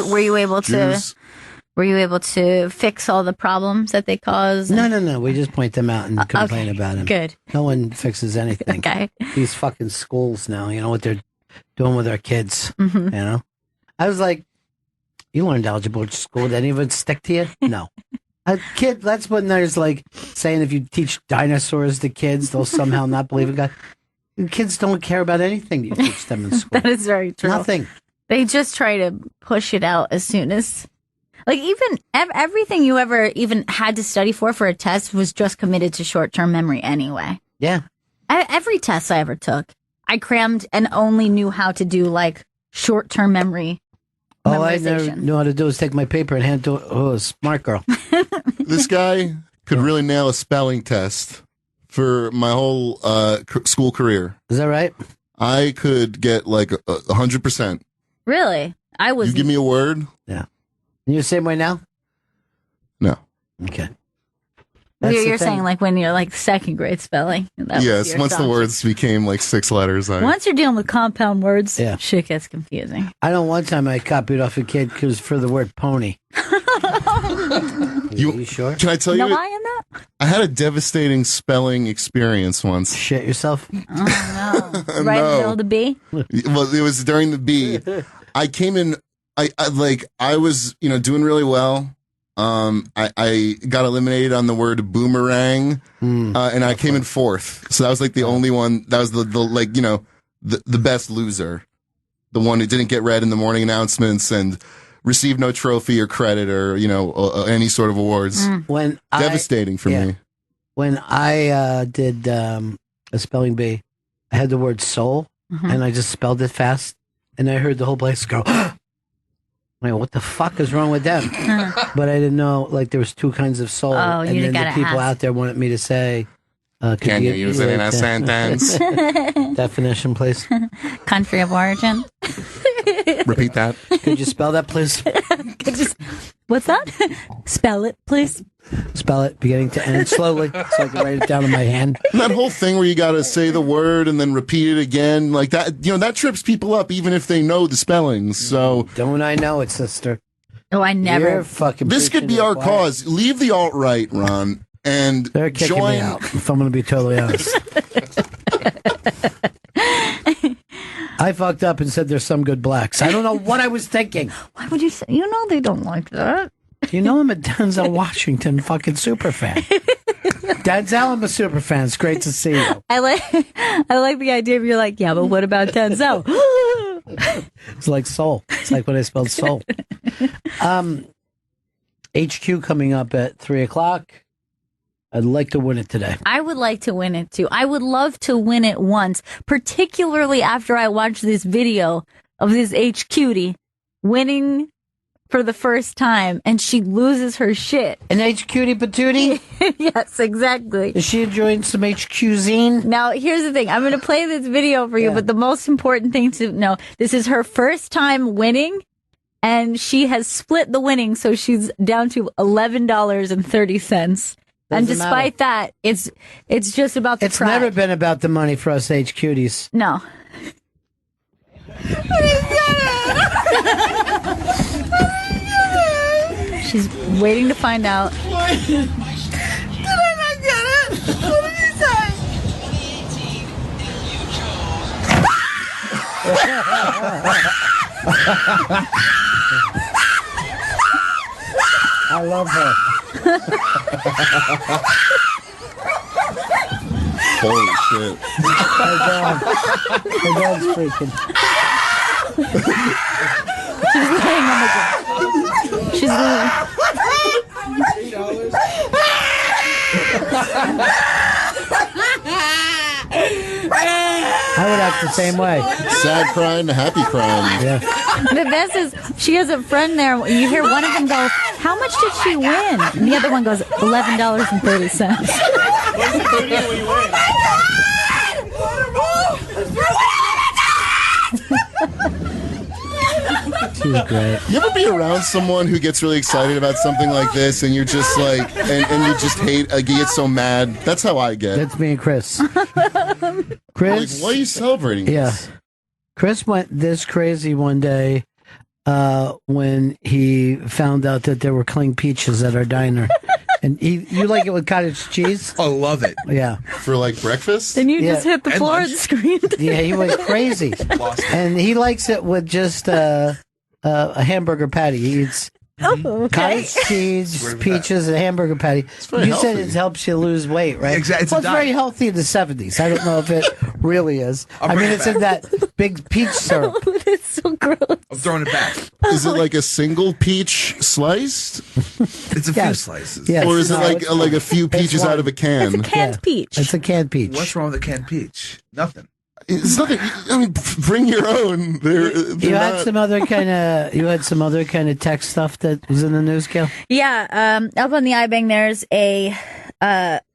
Were you able to fix all the problems that they caused? No. We just point them out and complain about them. Good. No one fixes anything. Okay. These fucking schools now, you know what they're doing with our kids, Mm-hmm. you know? I was like, you learned algebra at school. Did any of it stick to you? No. A kid, that's when there's like saying if you teach dinosaurs to kids, they'll somehow not believe in God. Kids don't care about anything you teach them in school. That is very true. Nothing. They just try to push it out as soon as, like, even everything you ever even had to study for a test was just committed to short-term memory anyway. Yeah. Every test I ever took, I crammed and only knew how to do like short-term memory. All I never knew how to do was take my paper and hand it to a smart girl. This guy could really nail a spelling test for my whole school career. Is that right? I could get like 100%. Really? You give me a word? Yeah. And you're the same way now? No. Okay. You're saying like when you're like second grade spelling. Yes, once the words became like 6 letters. Once you're dealing with compound words, shit gets confusing. I know one time I copied off a kid because for the word pony. You sure? Can I tell you? No, I am not. I had a devastating spelling experience once. Shit yourself? Oh no! Right in the middle of the B. Well, it was during the B. I came in. I was doing really well. I got eliminated on the word boomerang, and I came in 4th. So that was like the only one. That was the best loser, the one who didn't get read in the morning announcements and received no trophy or credit or any sort of awards. Devastating for me. When I did a spelling bee, I had the word soul, and I just spelled it fast, and I heard the whole place go. Like, what the fuck is wrong with them? But I didn't know, like, there was 2 kinds of soul. Oh, and then the people out there wanted me to say, can you use it in a sentence? Definition, please. Country of origin. Repeat that. Could you spell that, please? What's that? Spell it, please. Spell it, beginning to end, slowly, so I can write it down in my hand. And that whole thing where you got to say the word and then repeat it again, like that, that trips people up, even if they know the spellings. So don't I know it, sister? Oh, I never. You're fucking. This could be our cause. Leave the alt-right, Ron, and they're kicking join. Me out, if I'm going to be totally honest. I fucked up and said there's some good blacks. I don't know what I was thinking. Why would you say? You know they don't like that. You know I'm a Denzel Washington fucking super fan. Denzel, I'm a super fan. It's great to see you. I like the idea of you're like, yeah, but what about Denzel? It's like soul. It's like when I spelled soul. HQ coming up at 3 o'clock. I'd like to win it today. I would like to win it too. I would love to win it once, particularly after I watched this video of this HQtie winning for the first time, and she loses her shit. An HQtie patootie? Yes, exactly. Is she enjoying some HQzine? Now, here's the thing. I'm going to play this video for you, but the most important thing to know, this is her first time winning, and she has split the winning, so she's down to $11.30. And despite that, it's just about the It's pride. never been about the money for us HQties. No. She's waiting to find out. Did I not get it? What did he say? I love her. Holy shit. Her dog's freaking. She's laying on the ground. She's laying. I would act the same way. Sad crying to happy crying. Yeah. The best is she has a friend there. You hear one of them go, "How much did she win?" And the other one goes, $11.30. She's great. You ever be around someone who gets really excited about something like this, and you're just like, and you just hate, like, you get so mad? That's how I get. That's me and Chris. Chris, Like, why are you celebrating yeah. this? Chris went this crazy one day when he found out that there were cling peaches at our diner. And you like it with cottage cheese? Oh, love it. Yeah. For like breakfast? Then you just hit the And floor lunch. and screamed. Yeah, he went crazy. And he likes it with just a hamburger patty. He eats Oh, okay. cottage cheese, peaches, and a hamburger patty. very You said healthy. it helps you lose weight, right? Exactly. It's a Well, it's very diet. healthy in the 70s. I don't know if it really is. I'll I bring mean, it it's in back. that big peach syrup. It's so gross. I'm throwing it back. Is it like a single peach sliced? It's a few Yes. slices. Yes. Or is it No, like it's- like a few peaches one. out of a can? It's a canned peach. It's a canned peach. What's wrong with a canned peach? Nothing. It's nothing. I mean, bring your own. They're You had not- some other kind of tech stuff that was in the news, Gail? Yeah, up on the iBang, there's a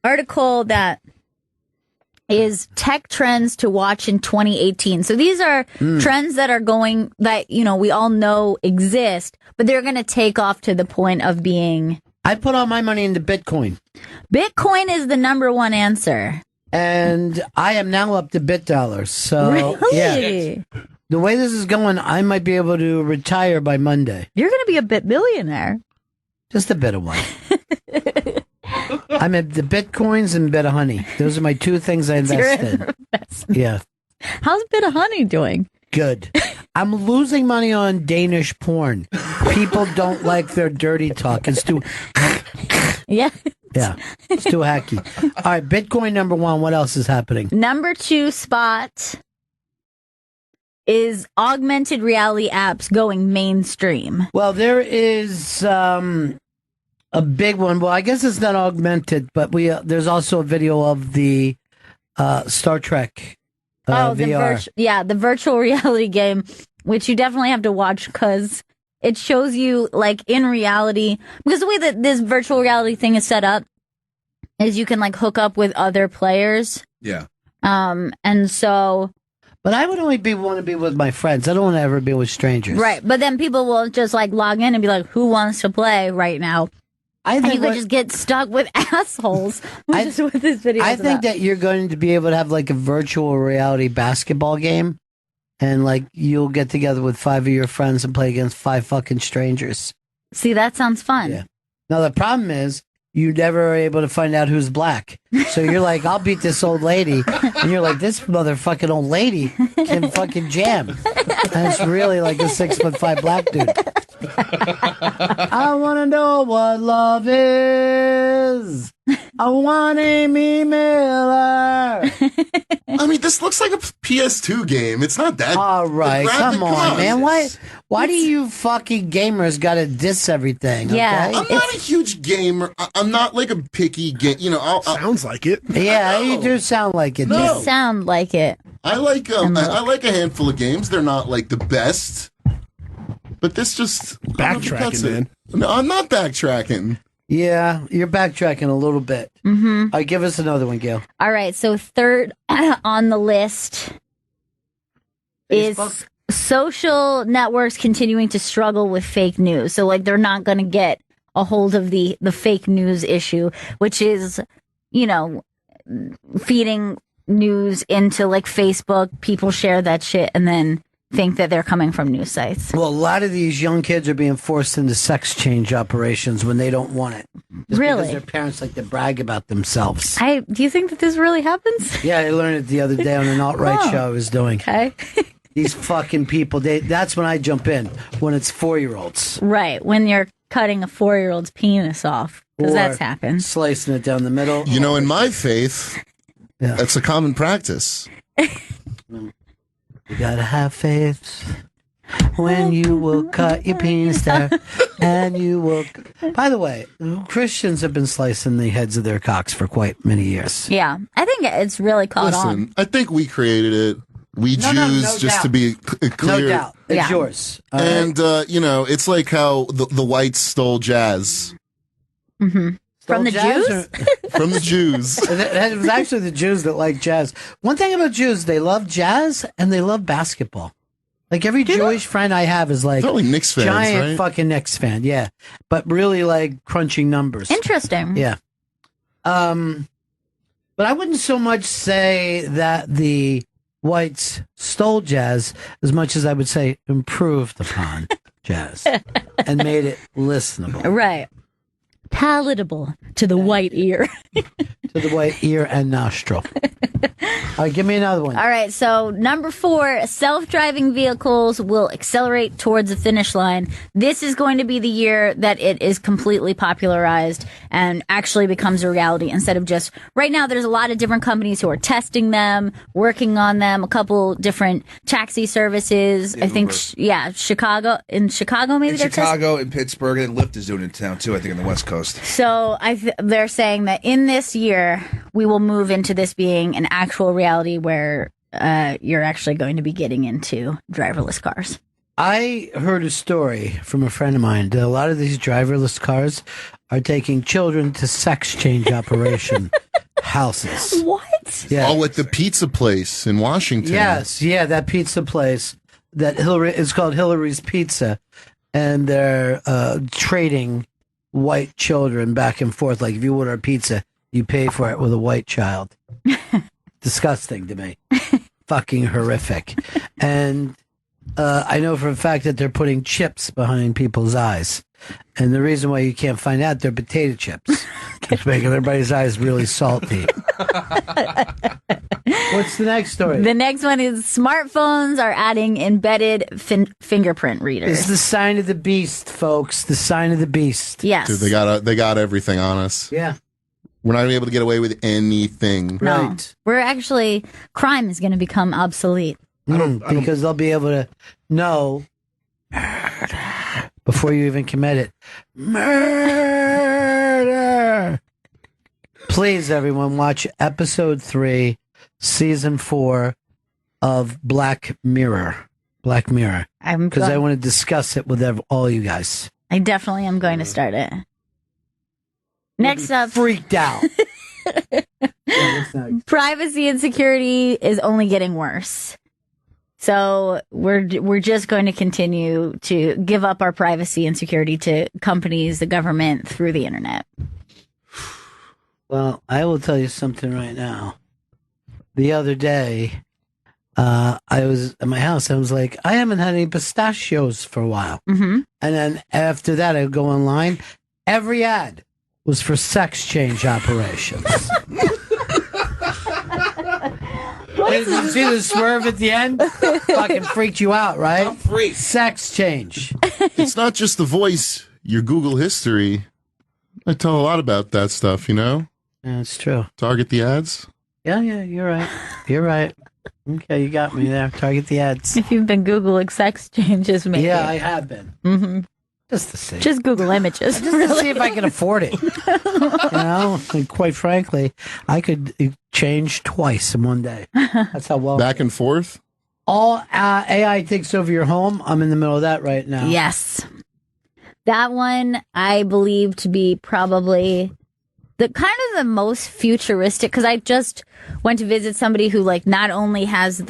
article that is tech trends to watch in 2018. So these are trends that are going, that, you know, we all know exist, but they're going to take off to the point of being... I put all my money into Bitcoin. Bitcoin is the number one answer. And I am now up to BitDollars. So, Really? yeah. The way this is going, I might be able to retire by Monday. You're going to be a bit billionaire. Just a bit of one. I'm at the Bitcoins and bit of honey. Those are my two things I Your invest in. investment. Yeah. How's Bit of Honey doing? Good. I'm losing money on Danish porn. People don't like their dirty talk. It's too... Yeah. Yeah. It's too hacky. All right, Bitcoin number one. What else is happening? Number 2 spot is augmented reality apps going mainstream. Well, there is a big one. Well, I guess it's not augmented, but there's also a video of the Star Trek VR. The virtual reality game, which you definitely have to watch because it shows you, like, in reality, because the way that this virtual reality thing is set up is you can, like, hook up with other players. Yeah. And so... But I would only want to be with my friends. I don't want to ever be with strangers. Right, but then people will just, like, log in and be like, who wants to play right now? I And think you could just get stuck with assholes, which is what this video is I think about. that you're going to be able to have like a virtual reality basketball game, and like you'll get together with 5 of your friends and play against 5 fucking strangers. See, that sounds fun. Yeah. Now the problem is you never are able to find out who's black. So you're like, I'll beat this old lady, and you're like, this motherfucking old lady can fucking jam, and it's really like a 6'5" black dude. I want to know what love is. I want Amy Miller. I mean, this looks like a PS2 game. It's not that. All right, the come graphic- on, man. Why do you fucking gamers got to diss everything? Yeah, okay? I'm not a huge gamer. I'm not like a picky game. You know, sounds like it. Yeah, you do sound like it. You sound like it. I like I like a handful of games. They're not like the best, but this just Backtracking, man. No, I'm not backtracking. Yeah, you're backtracking a little bit. Mm-hmm. All right, give us another one, Gail. All right, so third on the list is social networks continuing to struggle with fake news. So, like, they're not going to get a hold of the fake news issue, which is, you know, feeding news into, like, Facebook. People share that shit and then think that they're coming from news sites. Well, a lot of these young kids are being forced into sex change operations when they don't want it. Just Really? Because their parents like to brag about themselves. Do you think that this really happens? Yeah, I learned it the other day on an alt-right Oh, show I was doing. Okay. These fucking people, that's when I jump in, when it's 4-year-olds. Right, when you're cutting a 4-year-old's penis off, because Or that's happened. Slicing it down the middle. You know, in my faith, that's a common practice. You gotta have faith when you will cut your penis there, and you will. By the way, Christians have been slicing the heads of their cocks for quite many years. Yeah, I think it's really caught on. Listen, I think we created it. We No, Jews, no just doubt. to be clear. No doubt, it's yours. All right? And, you know, it's like how the whites stole jazz Mm-hmm. From the jazz Jews? from the Jews. It was actually the Jews that like jazz. One thing about Jews, they love jazz and they love basketball. Like every Jewish friend I have is like They're like Knicks fans, giant right? fucking Knicks fan, yeah. But really like crunching numbers. Interesting. Yeah. But I wouldn't so much say that the whites stole jazz as much as I would say improved upon jazz and made it listenable. Right. Palatable to the white ear. To the white ear and nostril. All right, give me another one. All right, so number 4, self-driving vehicles will accelerate towards the finish line. This is going to be the year that it is completely popularized and actually becomes a reality instead of just, right now there's a lot of different companies who are testing them, working on them, a couple different taxi services. I think, Chicago maybe In they're testing. Chicago, in Pittsburgh, and Lyft is doing it in town too, I think, on the West Coast. So they're saying that in this year, we will move into this being an actual reality where you're actually going to be getting into driverless cars. I heard a story from a friend of mine that a lot of these driverless cars are taking children to sex change operation houses. What? Yeah. Oh, at the pizza place in Washington. Yes, yeah, that pizza place that it's called Hillary's Pizza, and they're trading white children back and forth. Like if you order a pizza, you pay for it with a white child. Disgusting to me. Fucking horrific. And I know for a fact that they're putting chips behind people's eyes. And the reason why you can't find out, they're potato chips. It's making everybody's eyes really salty. What's the next story? The next one is smartphones are adding embedded fingerprint readers. It's the sign of the beast, folks. The sign of the beast. Yes. Dude, they got everything on us. Yeah. We're not able to get away with anything. No. We're actually, crime is going to become obsolete. Because they'll be able to know before you even commit it. Murder! Please, everyone, watch episode 3, season 4 of Black Mirror. Black Mirror. Because I want to discuss it with all you guys. I definitely am going to start it. Next up. Freaked out. Privacy and security is only getting worse. So we're just going to continue to give up our privacy and security to companies, the government, through the internet. Well, I will tell you something right now. The other day, I was at my house. I was like, I haven't had any pistachios for a while. Mm-hmm. And then after that, I would go online. Every ad was for sex change operations. Did you see the swerve at the end? Fucking freaked you out, right? I'm freaked. Sex change. It's not just the voice, your Google history. I tell a lot about that stuff, you know? Yeah, it's true. Target the ads. Yeah, you're right. You're right. Okay, you got me there. Target the ads. If you've been Googling sex changes, maybe. Yeah, I have been. Mm-hmm. Just to see. Just Google images. Just to see if I can afford it. And quite frankly, I could change twice in one day. That's how well. Back and forth? All AI takes over your home. I'm in the middle of that right now. Yes. That one I believe to be probably the kind of the most futuristic, because I just went to visit somebody who not only has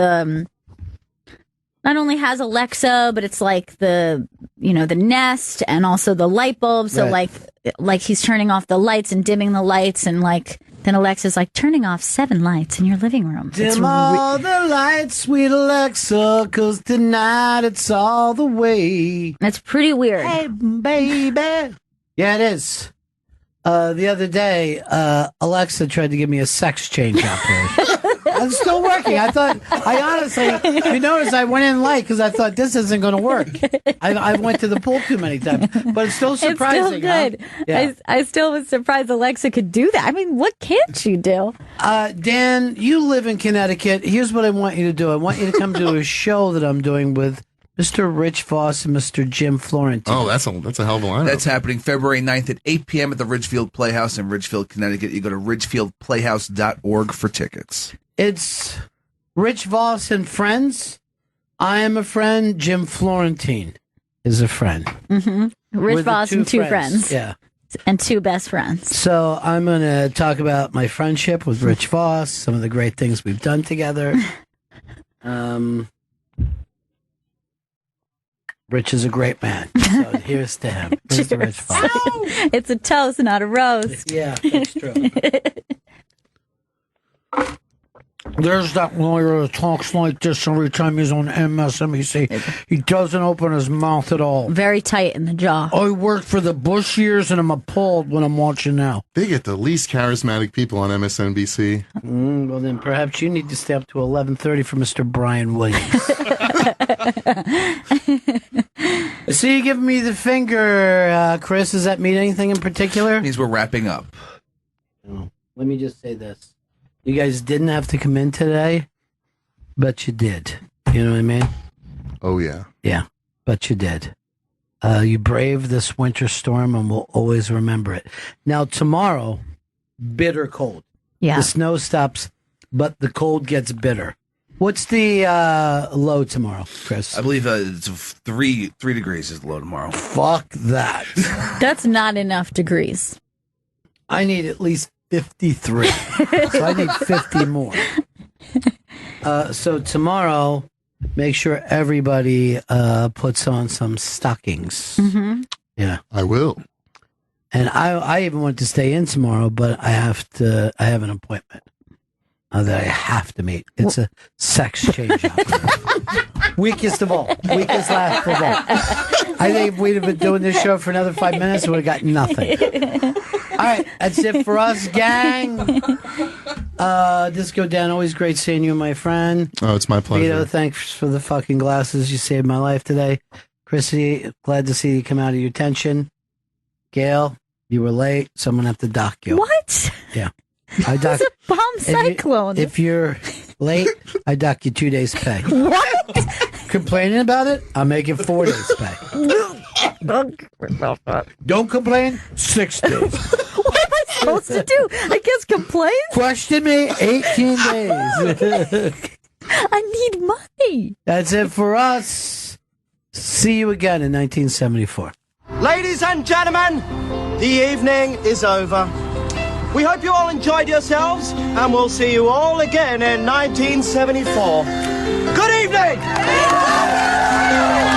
Alexa, but it's like the Nest and also the light bulb. So Right. like he's turning off the lights and dimming the lights, and then Alexa's turning off 7 lights in your living room. Dim all the lights, sweet Alexa, 'cause tonight it's all the way. That's pretty weird. Hey, baby. Yeah, it is. The other day, Alexa tried to give me a sex change operation. It's still working. I honestly, you notice I went in late because I thought this isn't going to work. I went to the pool too many times, but it's still surprising. It's still good. Huh? Yeah. I still was surprised Alexa could do that. I mean, what can't you do? Dan, you live in Connecticut. Here's what I want you to do. I want you to come to a show that I'm doing with Mr. Rich Voss and Mr. Jim Florentine. Oh, that's a hell of a lineup. That's happening February 9th at 8 p.m. at the Ridgefield Playhouse in Ridgefield, Connecticut. You go to ridgefieldplayhouse.org for tickets. It's Rich Voss and friends. I am a friend. Jim Florentine is a friend. Mm-hmm. We're Rich the Voss and 2 friends. Yeah. And 2 best friends. So I'm going to talk about my friendship with Rich Voss, some of the great things we've done together. Rich is a great man. So here's to him. Here's to Rich Voss. It's a toast, not a roast. Yeah, that's true. There's that lawyer that talks like this every time he's on MSNBC. He doesn't open his mouth at all. Very tight in the jaw. I worked for the Bush years, and I'm appalled when I'm watching now. They get the least charismatic people on MSNBC. Well, then perhaps you need to stay up to 11:30 for Mr. Brian Williams. I see you giving me the finger, Chris. Does that mean anything in particular? It means we're wrapping up. Let me just say this. You guys didn't have to come in today, but you did. You know what I mean? Oh, yeah. Yeah, but you did. You braved this winter storm, and we'll always remember it. Now, tomorrow, bitter cold. Yeah. The snow stops, but the cold gets bitter. What's the low tomorrow, Chris? I believe it's 3 degrees is the low tomorrow. Fuck that. That's not enough degrees. I need at least 53. So I need 50 more. So tomorrow, make sure everybody puts on some stockings. Mm-hmm. Yeah. I will. And I even want to stay in tomorrow, but I have an appointment that I have to meet. It's a sex change operation. Weakest of all. Weakest last of all. I think if we'd have been doing this show for another 5 minutes, we would have got nothing. All right, that's it for us, gang. Disco Dan, always great seeing you, my friend. Oh, it's my pleasure. Vito, thanks for the fucking glasses. You saved my life today. Chrissy, glad to see you come out of your tension. Gail, you were late, so I'm going to have to dock you. What? Yeah. I dock. It's a bomb cyclone. If you're late, I dock you 2 days' pay. What? Complaining about it, I'll make it 4 days' pay. Don't complain, 6 days. What am I supposed to do? I guess complain? Question me, 18 days. I need money. That's it for us. See you again in 1974. Ladies and gentlemen, the evening is over. We hope you all enjoyed yourselves, and we'll see you all again in 1974. Good evening!